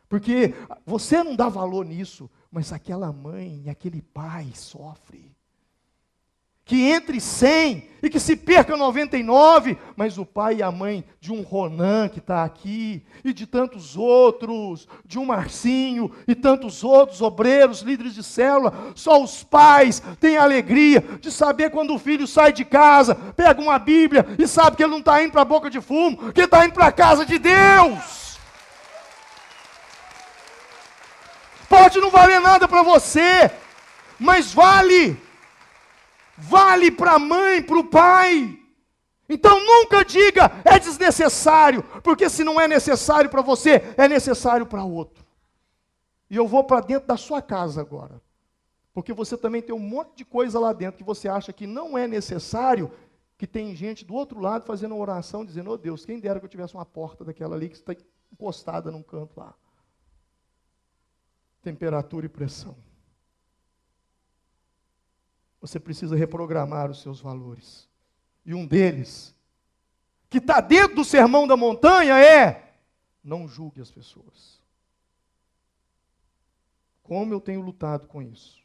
Porque você não dá valor nisso, mas aquela mãe e aquele pai sofre. Que entre 100 e que se perca 99, mas o pai e a mãe de um Ronan que está aqui, e de tantos outros, de um Marcinho, e tantos outros obreiros, líderes de célula, só os pais têm a alegria de saber quando o filho sai de casa, pega uma Bíblia e sabe que ele não está indo para a boca de fumo, que ele está indo para a casa de Deus. Pode não valer nada para você, mas vale para a mãe, para o pai. Então nunca diga, é desnecessário, porque se não é necessário para você, é necessário para outro. E eu vou para dentro da sua casa agora. Porque você também tem um monte de coisa lá dentro que você acha que não é necessário, que tem gente do outro lado fazendo uma oração, dizendo, oh Deus, quem dera que eu tivesse uma porta daquela ali que está encostada num canto lá. Temperatura e pressão. Você precisa reprogramar os seus valores. E um deles, que está dentro do sermão da montanha, é: não julgue as pessoas. Como eu tenho lutado com isso?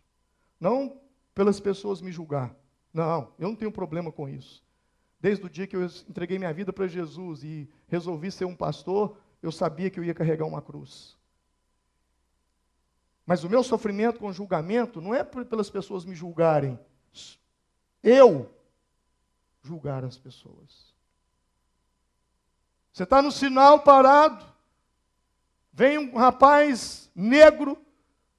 Não pelas pessoas me julgar. Não, eu não tenho problema com isso. Desde o dia que eu entreguei minha vida para Jesus e resolvi ser um pastor, eu sabia que eu ia carregar uma cruz. Mas o meu sofrimento com julgamento não é pelas pessoas me julgarem. Eu julgar as pessoas. Você está no sinal parado, vem um rapaz negro,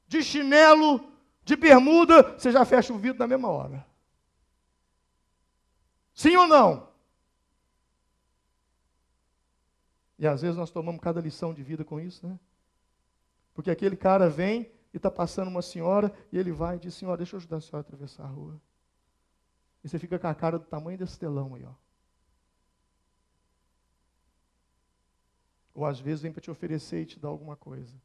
de chinelo, de bermuda, você já fecha o vidro na mesma hora. Sim ou não? E às vezes nós tomamos cada lição de vida com isso, né? Porque aquele cara vem e está passando uma senhora, e ele vai e diz, senhora, deixa eu ajudar a senhora a atravessar a rua. E você fica com a cara do tamanho desse telão aí, ó. Ou às vezes vem para te oferecer e te dar alguma coisa.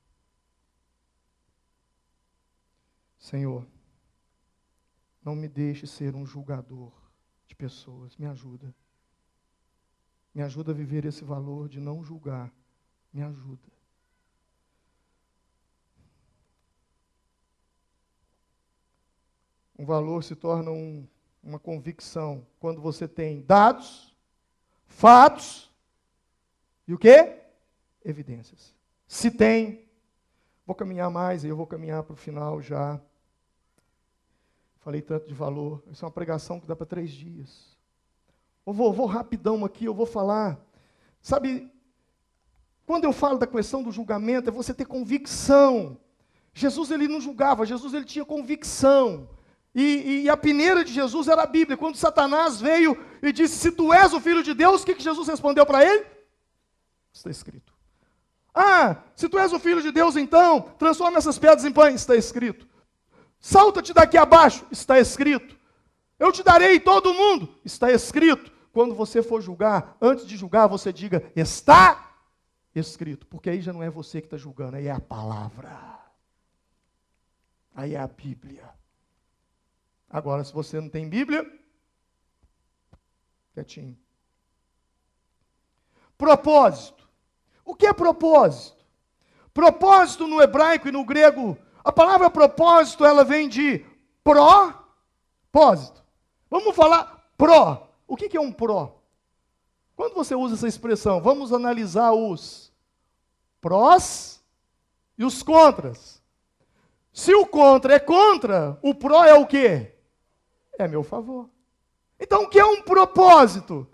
Senhor, não me deixe ser um julgador de pessoas. Me ajuda. Me ajuda a viver esse valor de não julgar. Me ajuda. Um valor se torna uma convicção quando você tem dados, fatos e o quê? Evidências. Se tem, vou caminhar mais, e eu vou caminhar para o final já. Falei tanto de valor. Isso é uma pregação que dá para 3 dias. Eu vou rapidão aqui, eu vou falar. Sabe, quando eu falo da questão do julgamento, é você ter convicção. Jesus, ele não julgava, Jesus, ele tinha convicção. E a peneira de Jesus era a Bíblia. Quando Satanás veio e disse, se tu és o Filho de Deus, o que Jesus respondeu para ele? Está escrito. Ah, se tu és o Filho de Deus, então, transforma essas pedras em pães, está escrito. Salta-te daqui abaixo, está escrito. Eu te darei todo mundo, está escrito. Quando você for julgar, antes de julgar, você diga, está escrito. Porque aí já não é você que está julgando, aí é a palavra. Aí é a Bíblia. Agora, se você não tem Bíblia, quietinho. Propósito. O que é propósito? Propósito no hebraico e no grego, a palavra propósito, ela vem de propósito. Vamos falar pró. O que é um pró? Quando você usa essa expressão, vamos analisar os prós e os contras. Se o contra é contra, o pró é o quê? É a meu favor. Então, o que é um propósito?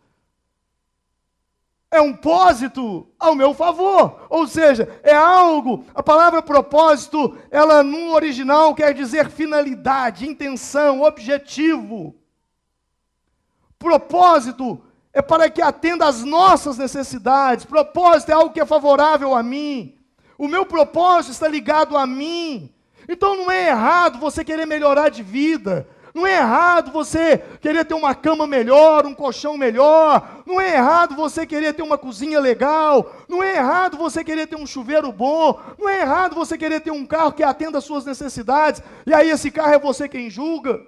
É um pósito ao meu favor. Ou seja, é algo, a palavra propósito, ela no original quer dizer finalidade, intenção, objetivo. Propósito é para que atenda às nossas necessidades. Propósito é algo que é favorável a mim. O meu propósito está ligado a mim. Então não é errado você querer melhorar de vida. Não é errado você querer ter uma cama melhor, um colchão melhor. Não é errado você querer ter uma cozinha legal. Não é errado você querer ter um chuveiro bom. Não é errado você querer ter um carro que atenda às suas necessidades. E aí esse carro é você quem julga.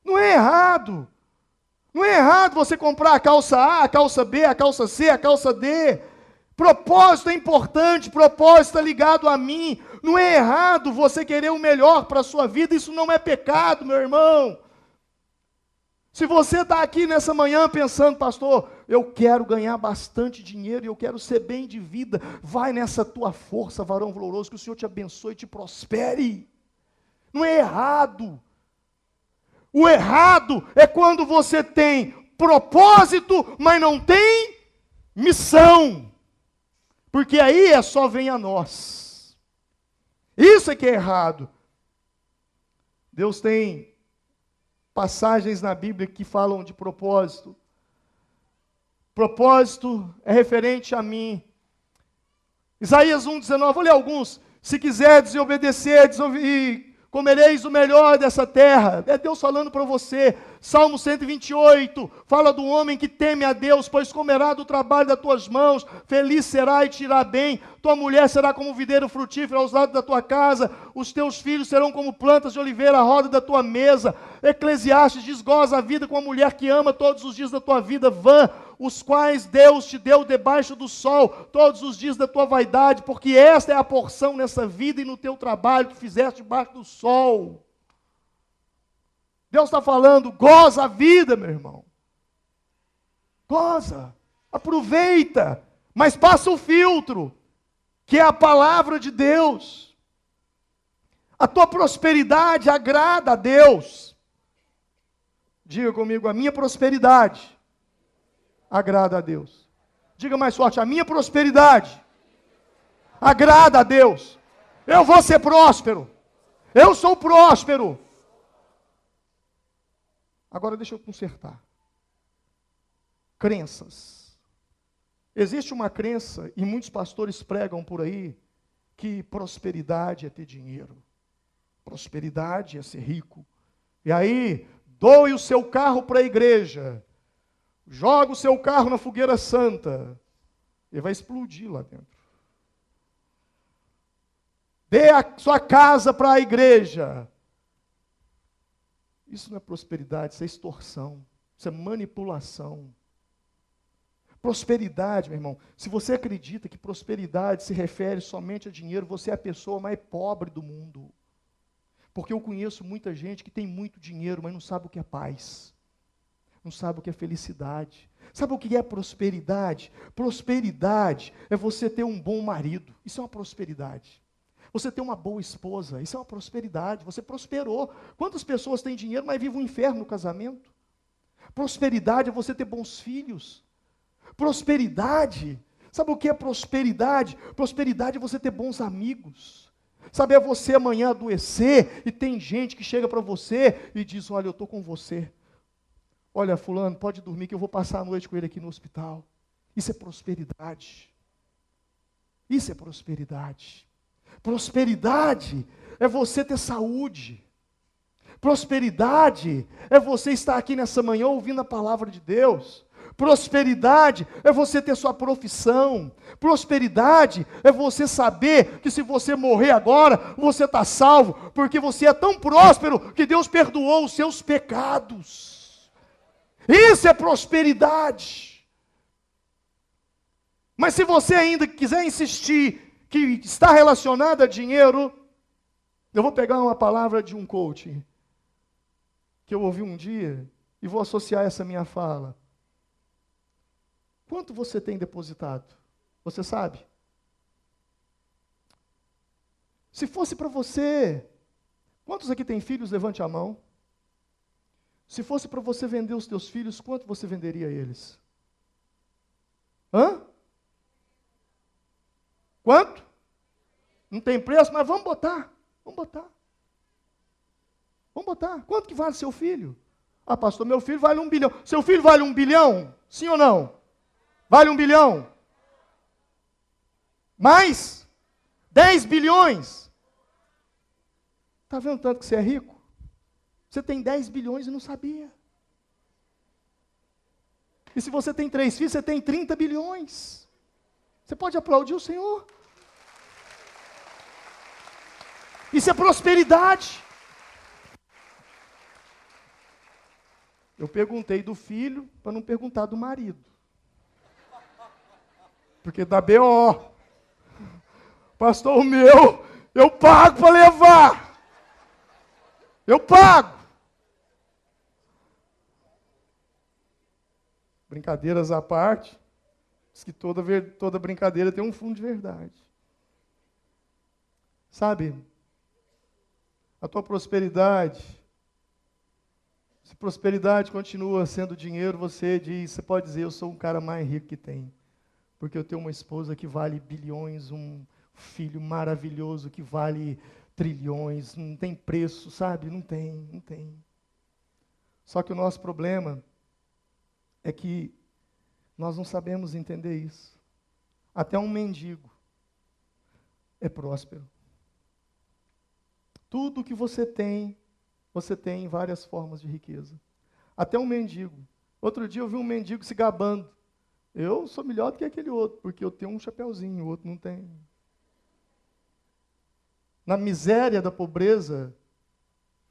Não é errado. Não é errado você comprar a calça A, a calça B, a calça C, a calça D. Propósito é importante, propósito está ligado a mim. Não é errado você querer o melhor para a sua vida, isso não é pecado, meu irmão. Se você está aqui nessa manhã pensando, pastor, eu quero ganhar bastante dinheiro e eu quero ser bem de vida, vai nessa tua força, varão valoroso, que o Senhor te abençoe e te prospere. Não é errado. O errado é quando você tem propósito, mas não tem missão. Porque aí é só vem a nós. Isso é que é errado. Deus tem passagens na Bíblia que falam de propósito. Propósito é referente a mim. Isaías 1,19, vou ler alguns. Se quiser desobedecer, e comereis o melhor dessa terra. É Deus falando para você. Salmo 128, fala do homem que teme a Deus, pois comerá do trabalho das tuas mãos, feliz será e te irá bem. Tua mulher será como um videiro frutífero aos lados da tua casa, os teus filhos serão como plantas de oliveira à roda da tua mesa. Eclesiastes diz, goza a vida com a mulher que ama todos os dias da tua vida vã, os quais Deus te deu debaixo do sol, todos os dias da tua vaidade, porque esta é a porção nessa vida e no teu trabalho que fizeste debaixo do sol. Deus está falando, goza a vida, meu irmão. Goza, aproveita, mas passa o filtro, que é a palavra de Deus. A tua prosperidade agrada a Deus. Diga comigo, a minha prosperidade agrada a Deus. Diga mais forte, a minha prosperidade agrada a Deus. Eu vou ser próspero. Eu sou próspero. Agora deixa eu consertar. Crenças. Existe uma crença, e muitos pastores pregam por aí, que prosperidade é ter dinheiro. Prosperidade é ser rico. E aí, doe o seu carro para a igreja. Joga o seu carro na fogueira santa. Ele vai explodir lá dentro. Dê a sua casa para a igreja. Isso não é prosperidade, isso é extorsão, isso é manipulação. Prosperidade, meu irmão, se você acredita que prosperidade se refere somente a dinheiro, você é a pessoa mais pobre do mundo. Porque eu conheço muita gente que tem muito dinheiro, mas não sabe o que é paz, não sabe o que é felicidade. Sabe o que é prosperidade? Prosperidade é você ter um bom marido, isso é uma prosperidade. Você ter uma boa esposa, isso é uma prosperidade, você prosperou. Quantas pessoas têm dinheiro, mas vivem um inferno no casamento? Prosperidade é você ter bons filhos. Prosperidade, sabe o que é prosperidade? Prosperidade é você ter bons amigos. Sabe, é você amanhã adoecer e tem gente que chega para você e diz, olha, eu estou com você. Olha, fulano, pode dormir que eu vou passar a noite com ele aqui no hospital. Isso é prosperidade. Isso é prosperidade. Prosperidade é você ter saúde. Prosperidade é você estar aqui nessa manhã ouvindo a palavra de Deus. Prosperidade é você ter sua profissão. Prosperidade é você saber que se você morrer agora, você está salvo, porque você é tão próspero que Deus perdoou os seus pecados. Isso é prosperidade. Mas se você ainda quiser insistir que está relacionado a dinheiro, eu vou pegar uma palavra de um coach que eu ouvi um dia e vou associar essa minha fala. Quanto você tem depositado? Você sabe? Se fosse para você, quantos aqui têm filhos? Levante a mão. Se fosse para você vender os teus filhos, quanto você venderia eles? Hã? Quanto? Não tem preço, mas vamos botar. Vamos botar. Vamos botar. Quanto que vale seu filho? Ah, pastor, meu filho vale 1 bilhão. Seu filho vale 1 bilhão? Sim ou não? Vale 1 bilhão? Mais? 10 bilhões? Está vendo tanto que você é rico? Você tem 10 bilhões e não sabia. E se você tem 3 filhos, você tem 30 bilhões. Você pode aplaudir o Senhor. Isso é prosperidade. Eu perguntei do filho para não perguntar do marido. Porque dá BO. Pastor, o meu, eu pago para levar. Eu pago. Brincadeiras à parte, diz que toda brincadeira tem um fundo de verdade. Sabe, a tua prosperidade, se prosperidade continua sendo dinheiro, você pode dizer, eu sou o cara mais rico que tem. Porque eu tenho uma esposa que vale bilhões, um filho maravilhoso que vale trilhões, não tem preço, sabe? Não tem, não tem. Só que o nosso problema é que nós não sabemos entender isso. Até um mendigo é próspero. Tudo que você tem em várias formas de riqueza. Até um mendigo. Outro dia eu vi um mendigo se gabando. Eu sou melhor do que aquele outro, porque eu tenho um chapeuzinho, o outro não tem. Na miséria da pobreza,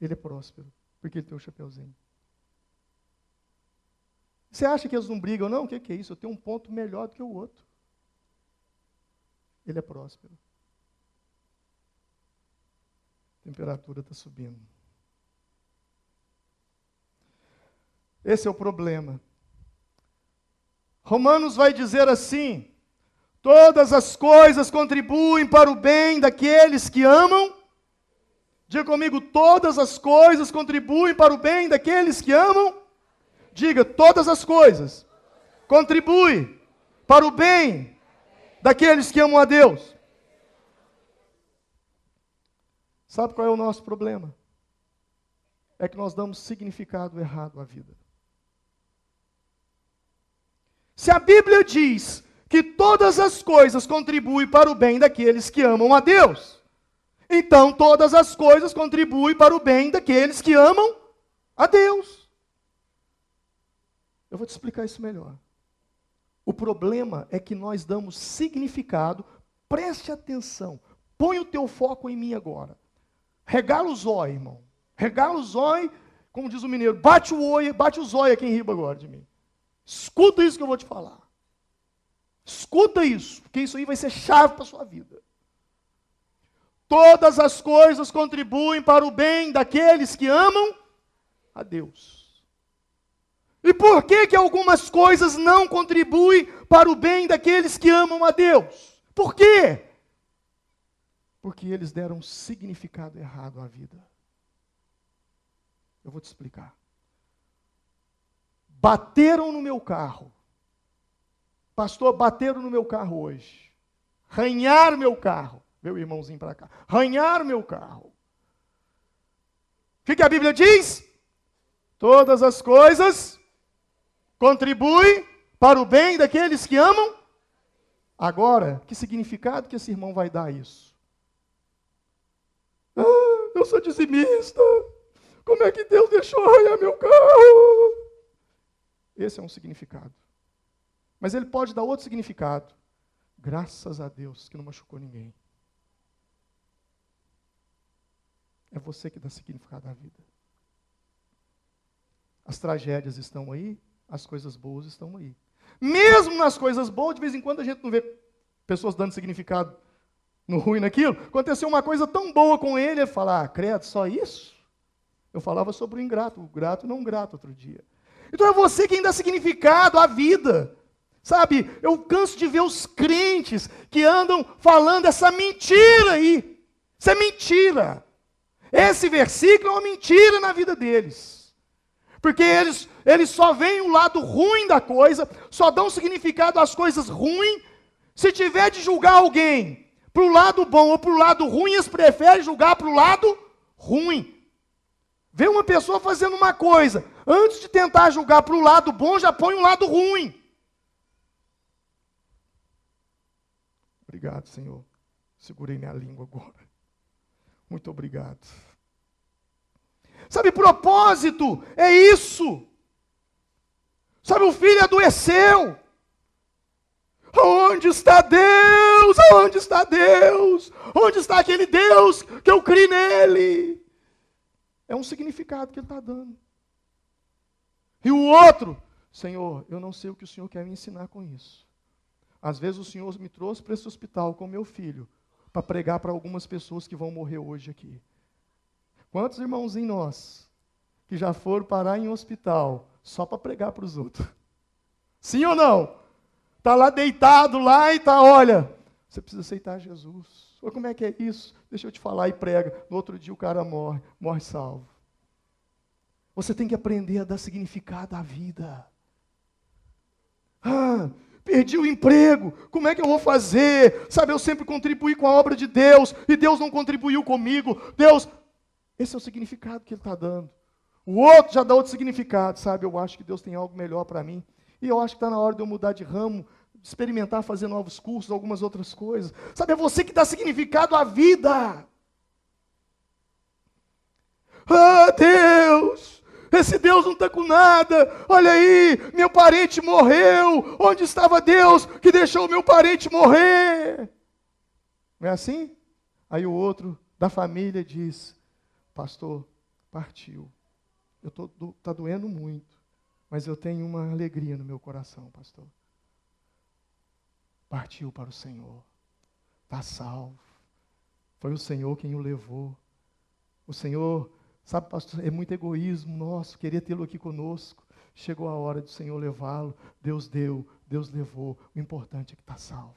ele é próspero, porque ele tem um chapeuzinho. Você acha que eles não brigam? Não, o que é isso? Eu tenho um ponto melhor do que o outro. Ele é próspero. A temperatura está subindo. Esse é o problema. Romanos vai dizer assim: todas as coisas contribuem para o bem daqueles que amam. Diga comigo, todas as coisas contribuem para o bem daqueles que amam. Diga, todas as coisas contribuem para o bem daqueles que amam a Deus. Sabe qual é o nosso problema? É que nós damos significado errado à vida. Se a Bíblia diz que todas as coisas contribuem para o bem daqueles que amam a Deus, então todas as coisas contribuem para o bem daqueles que amam a Deus. Eu vou te explicar isso melhor. O problema é que nós damos significado, preste atenção, põe o teu foco em mim agora. Regala o zóio, irmão. Regala o zóio, como diz o mineiro, bate o zóio a quem riba agora de mim. Escuta isso que eu vou te falar. Escuta isso, porque isso aí vai ser chave para a sua vida. Todas as coisas contribuem para o bem daqueles que amam a Deus. E por que algumas coisas não contribuem para o bem daqueles que amam a Deus? Por quê? Porque eles deram um significado errado à vida. Eu vou te explicar. Bateram no meu carro. Pastor, bateram no meu carro hoje. Arranharam meu carro. Meu irmãozinho para cá. Arranharam meu carro. O que a Bíblia diz? Todas as coisas contribuem para o bem daqueles que amam. Agora, que significado que esse irmão vai dar a isso? Eu sou dizimista. Como é que Deus deixou arranhar meu carro? Esse é um significado. Mas ele pode dar outro significado. Graças a Deus que não machucou ninguém. É você que dá significado à vida. As tragédias estão aí, as coisas boas estão aí. Mesmo nas coisas boas, de vez em quando a gente não vê pessoas dando significado no ruim naquilo. Aconteceu uma coisa tão boa com ele fala, credo, só isso? Eu falava sobre o grato não grato outro dia. Então é você quem dá significado à vida. Sabe, eu canso de ver os crentes que andam falando essa mentira aí. Isso é mentira. Esse versículo é uma mentira na vida deles. Porque eles só veem o lado ruim da coisa, só dão significado às coisas ruins. Se tiver de julgar alguém para o lado bom ou para o lado ruim, eles preferem julgar para o lado ruim. Vê uma pessoa fazendo uma coisa, antes de tentar julgar para o lado bom, já põe um lado ruim. Obrigado, Senhor. Segurei minha língua agora. Muito obrigado. Sabe, propósito é isso. Sabe, o filho adoeceu. Onde está Deus? Onde está Deus? Onde está aquele Deus que eu criei nele? É um significado que ele está dando. E o outro, Senhor, eu não sei o que o Senhor quer me ensinar com isso. Às vezes o Senhor me trouxe para esse hospital com meu filho, para pregar para algumas pessoas que vão morrer hoje aqui. Quantos irmãozinhos nós, que já foram parar em um hospital, só para pregar para os outros? Sim ou não? Está lá deitado lá e está, olha, você precisa aceitar Jesus. Ou como é que é isso? Deixa eu te falar e prega. No outro dia o cara morre salvo. Você tem que aprender a dar significado à vida. Perdi o emprego, como é que eu vou fazer? Sabe, eu sempre contribuí com a obra de Deus, e Deus não contribuiu comigo. Esse é o significado que ele está dando. O outro já dá outro significado, sabe? Eu acho que Deus tem algo melhor para mim. E eu acho que está na hora de eu mudar de ramo, experimentar fazer novos cursos, algumas outras coisas. Sabe, é você que dá significado à vida. Ah, Deus, esse Deus não está com nada. Olha aí, meu parente morreu. Onde estava Deus que deixou o meu parente morrer? Não é assim? Aí o outro da família diz: pastor, partiu. Está doendo muito, mas eu tenho uma alegria no meu coração, pastor. Partiu para o Senhor. Está salvo. Foi o Senhor quem o levou. O Senhor, sabe, pastor, é muito egoísmo nosso, querer tê-lo aqui conosco. Chegou a hora do Senhor levá-lo. Deus deu, Deus levou. O importante é que está salvo.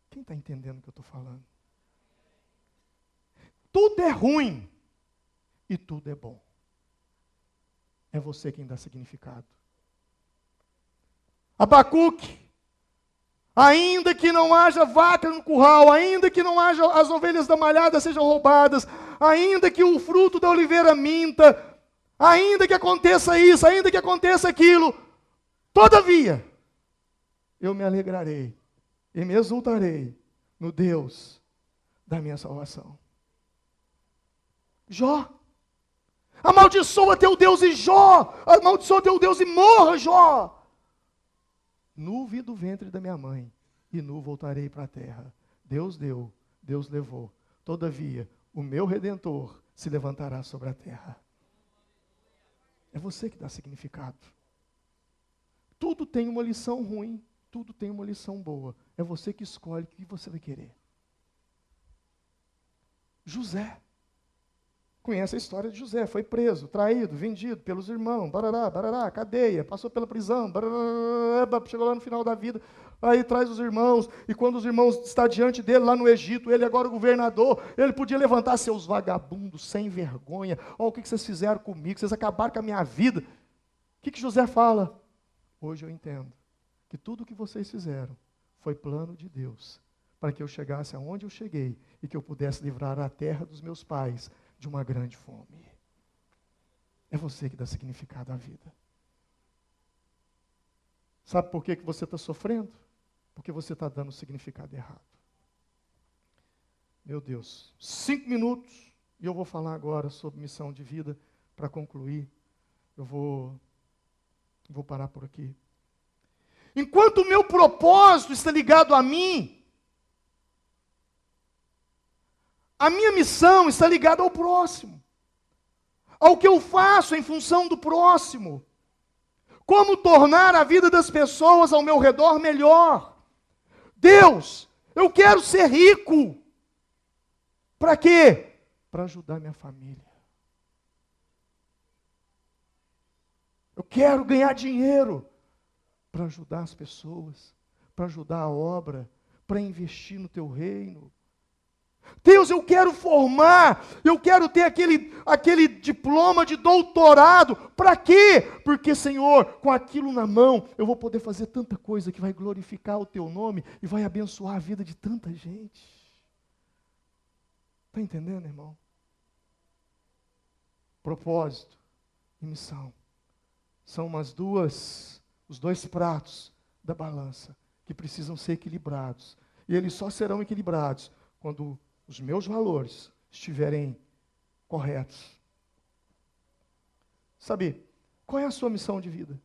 Quem está entendendo o que eu estou falando? Tudo é ruim e tudo é bom. É você quem dá significado. Abacuque, ainda que não haja vaca no curral, ainda que não haja as ovelhas da malhada sejam roubadas, ainda que o fruto da oliveira minta, ainda que aconteça isso, ainda que aconteça aquilo, todavia, eu me alegrarei e me exultarei no Deus da minha salvação. Jó, amaldiçoa teu Deus e Jó, amaldiçoa teu Deus e morra, Jó. Nu vi do ventre da minha mãe, e nu voltarei para a terra. Deus deu, Deus levou. Todavia, o meu Redentor se levantará sobre a terra. É você que dá significado. Tudo tem uma lição ruim, tudo tem uma lição boa. É você que escolhe o que você vai querer. José. Conhece a história de José, foi preso, traído, vendido pelos irmãos, barará, cadeia, passou pela prisão, chegou lá no final da vida, aí traz os irmãos, e quando os irmãos estão diante dele lá no Egito, ele agora o governador, ele podia levantar seus vagabundos, sem vergonha, olha o que vocês fizeram comigo, vocês acabaram com a minha vida. O que José fala? Hoje eu entendo que tudo o que vocês fizeram foi plano de Deus, para que eu chegasse aonde eu cheguei, e que eu pudesse livrar a terra dos meus pais de uma grande fome. É você que dá significado à vida. Sabe por que você está sofrendo? Porque você está dando significado errado. Meu Deus, 5 minutos, e eu vou falar agora sobre missão de vida, para concluir. Eu vou parar por aqui. Enquanto o meu propósito está ligado a mim, a minha missão está ligada ao próximo, ao que eu faço em função do próximo. Como tornar a vida das pessoas ao meu redor melhor. Deus, eu quero ser rico. Para quê? Para ajudar minha família. Eu quero ganhar dinheiro para ajudar as pessoas, para ajudar a obra, para investir no teu reino. Deus, eu quero formar, eu quero ter aquele diploma de doutorado. Para quê? Porque, Senhor, com aquilo na mão, eu vou poder fazer tanta coisa que vai glorificar o teu nome e vai abençoar a vida de tanta gente. Está entendendo, irmão? Propósito e missão são os dois pratos da balança que precisam ser equilibrados. E eles só serão equilibrados quando os meus valores estiverem corretos. Sabe, qual é a sua missão de vida?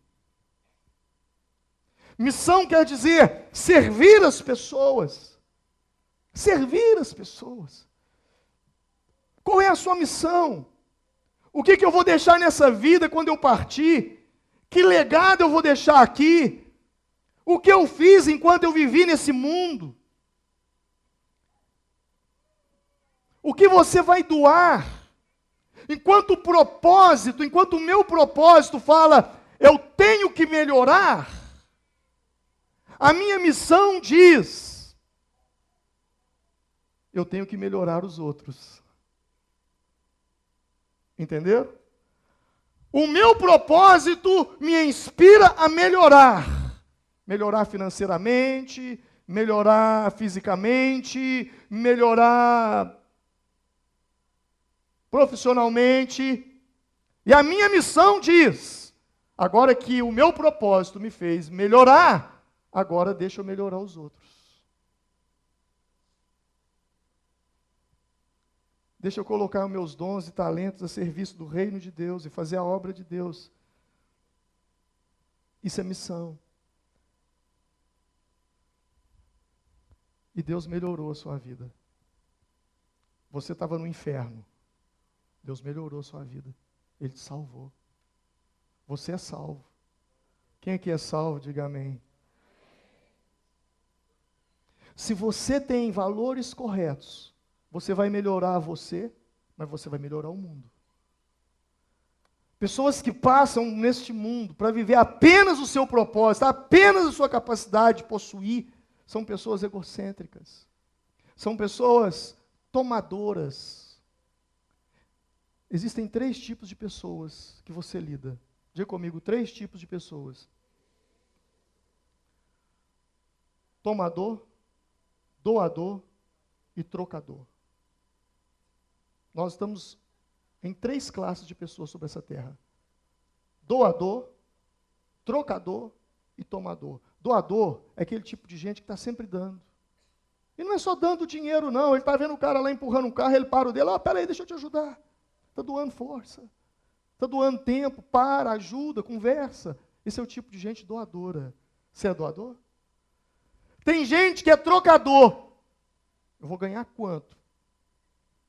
Missão quer dizer servir as pessoas. Servir as pessoas. Qual é a sua missão? O que eu vou deixar nessa vida quando eu partir? Que legado eu vou deixar aqui? O que eu fiz enquanto eu vivi nesse mundo? O que você vai doar? Enquanto o meu propósito fala, eu tenho que melhorar, a minha missão diz, eu tenho que melhorar os outros. Entenderam? O meu propósito me inspira a melhorar. Melhorar financeiramente, melhorar fisicamente, melhorar profissionalmente. E a minha missão diz, agora que o meu propósito me fez melhorar, agora deixa eu melhorar os outros. Deixa eu colocar os meus dons e talentos a serviço do reino de Deus e fazer a obra de Deus. Isso é missão. E Deus melhorou a sua vida. Você estava no inferno. Deus melhorou a sua vida. Ele te salvou. Você é salvo. Quem aqui é salvo, diga amém. Se você tem valores corretos, você vai melhorar você, mas você vai melhorar o mundo. Pessoas que passam neste mundo para viver apenas o seu propósito, apenas a sua capacidade de possuir, são pessoas egocêntricas. São pessoas tomadoras. Existem 3 tipos de pessoas que você lida. Diga comigo, 3 tipos de pessoas. Tomador, doador e trocador. Nós estamos em 3 classes de pessoas sobre essa terra. Doador, trocador e tomador. Doador é aquele tipo de gente que está sempre dando. E não é só dando dinheiro, não. Ele está vendo o cara lá empurrando um carro, ele para o dele. Peraí, deixa eu te ajudar. Está doando força. Está doando tempo, para, ajuda, conversa. Esse é o tipo de gente doadora. Você é doador? Tem gente que é trocador. Eu vou ganhar quanto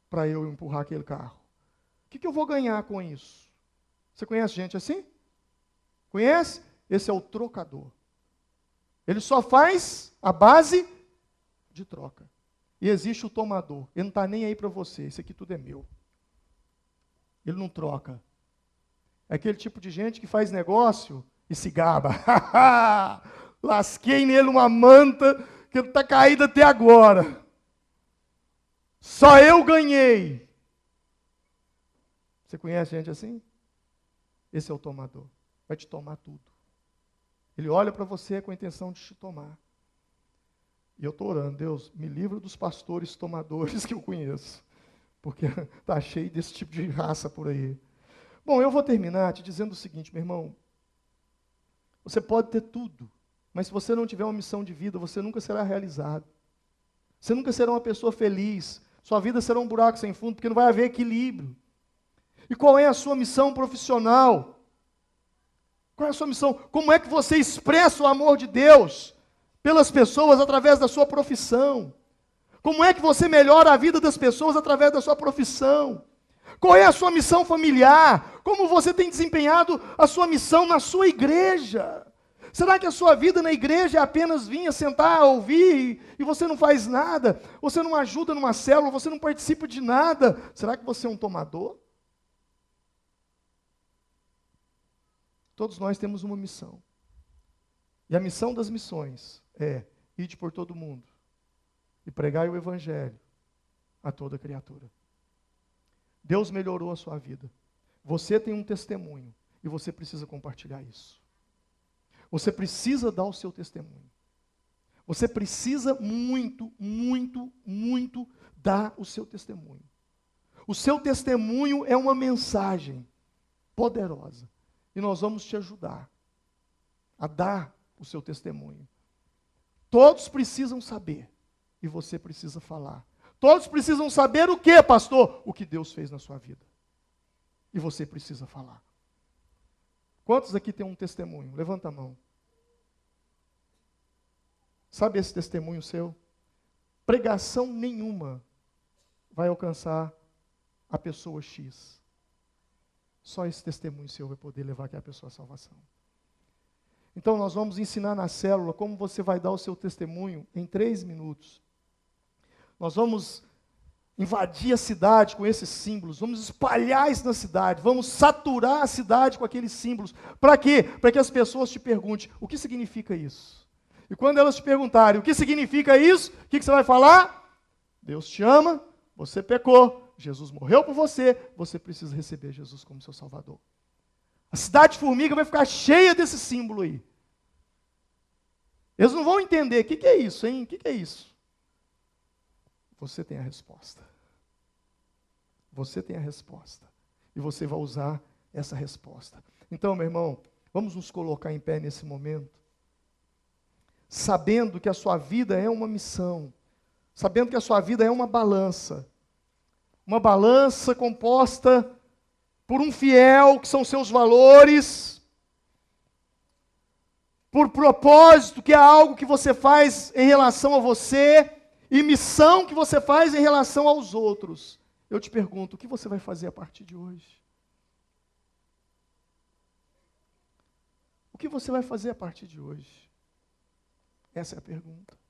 para eu empurrar aquele carro? O que eu vou ganhar com isso? Você conhece gente assim? Conhece? Esse é o trocador. Ele só faz a base de troca. E existe o tomador. Ele não está nem aí para você. Isso aqui tudo é meu. Ele não troca. É aquele tipo de gente que faz negócio e se gaba. Lasquei nele uma manta que está caída até agora. Só eu ganhei. Você conhece gente assim? Esse é o tomador. Vai te tomar tudo. Ele olha para você com a intenção de te tomar. E eu estou orando, Deus, me livra dos pastores tomadores que eu conheço. Porque está cheio desse tipo de raça por aí. Bom, eu vou terminar te dizendo o seguinte, meu irmão. Você pode ter tudo, mas se você não tiver uma missão de vida, você nunca será realizado. Você nunca será uma pessoa feliz. Sua vida será um buraco sem fundo, porque não vai haver equilíbrio. E qual é a sua missão profissional? Qual é a sua missão? Como é que você expressa o amor de Deus pelas pessoas através da sua profissão? Como é que você melhora a vida das pessoas através da sua profissão? Qual é a sua missão familiar? Como você tem desempenhado a sua missão na sua igreja? Será que a sua vida na igreja é apenas vir, sentar, ouvir e você não faz nada? Você não ajuda numa célula, você não participa de nada? Será que você é um tomador? Todos nós temos uma missão. E a missão das missões é ide por todo mundo e pregai o evangelho a toda criatura. Deus melhorou a sua vida. Você tem um testemunho e você precisa compartilhar isso. Você precisa dar o seu testemunho. Você precisa muito, muito, muito dar o seu testemunho. O seu testemunho é uma mensagem poderosa. E nós vamos te ajudar a dar o seu testemunho. Todos precisam saber. E você precisa falar. Todos precisam saber o que, pastor? O que Deus fez na sua vida. E você precisa falar. Quantos aqui tem um testemunho? Levanta a mão. Sabe esse testemunho seu? Pregação nenhuma vai alcançar a pessoa X. Só esse testemunho seu vai poder levar aquela pessoa à salvação. Então nós vamos ensinar na célula como você vai dar o seu testemunho em 3 minutos. Nós vamos invadir a cidade com esses símbolos, vamos espalhar isso na cidade, vamos saturar a cidade com aqueles símbolos. Para quê? Para que as pessoas te perguntem, o que significa isso? E quando elas te perguntarem, o que significa isso? O que você vai falar? Deus te ama, você pecou, Jesus morreu por você, você precisa receber Jesus como seu Salvador. A cidade de Formiga vai ficar cheia desse símbolo aí. Eles não vão entender, o que é isso, hein? O que é isso? Você tem a resposta. Você tem a resposta. E você vai usar essa resposta. Então, meu irmão, vamos nos colocar em pé nesse momento. Sabendo que a sua vida é uma missão. Sabendo que a sua vida é uma balança. uma balança composta por um fiel, que são seus valores, por propósito, que é algo que você faz em relação a você, e missão que você faz em relação aos outros. Eu te pergunto, o que você vai fazer a partir de hoje? O que você vai fazer a partir de hoje? Essa é a pergunta.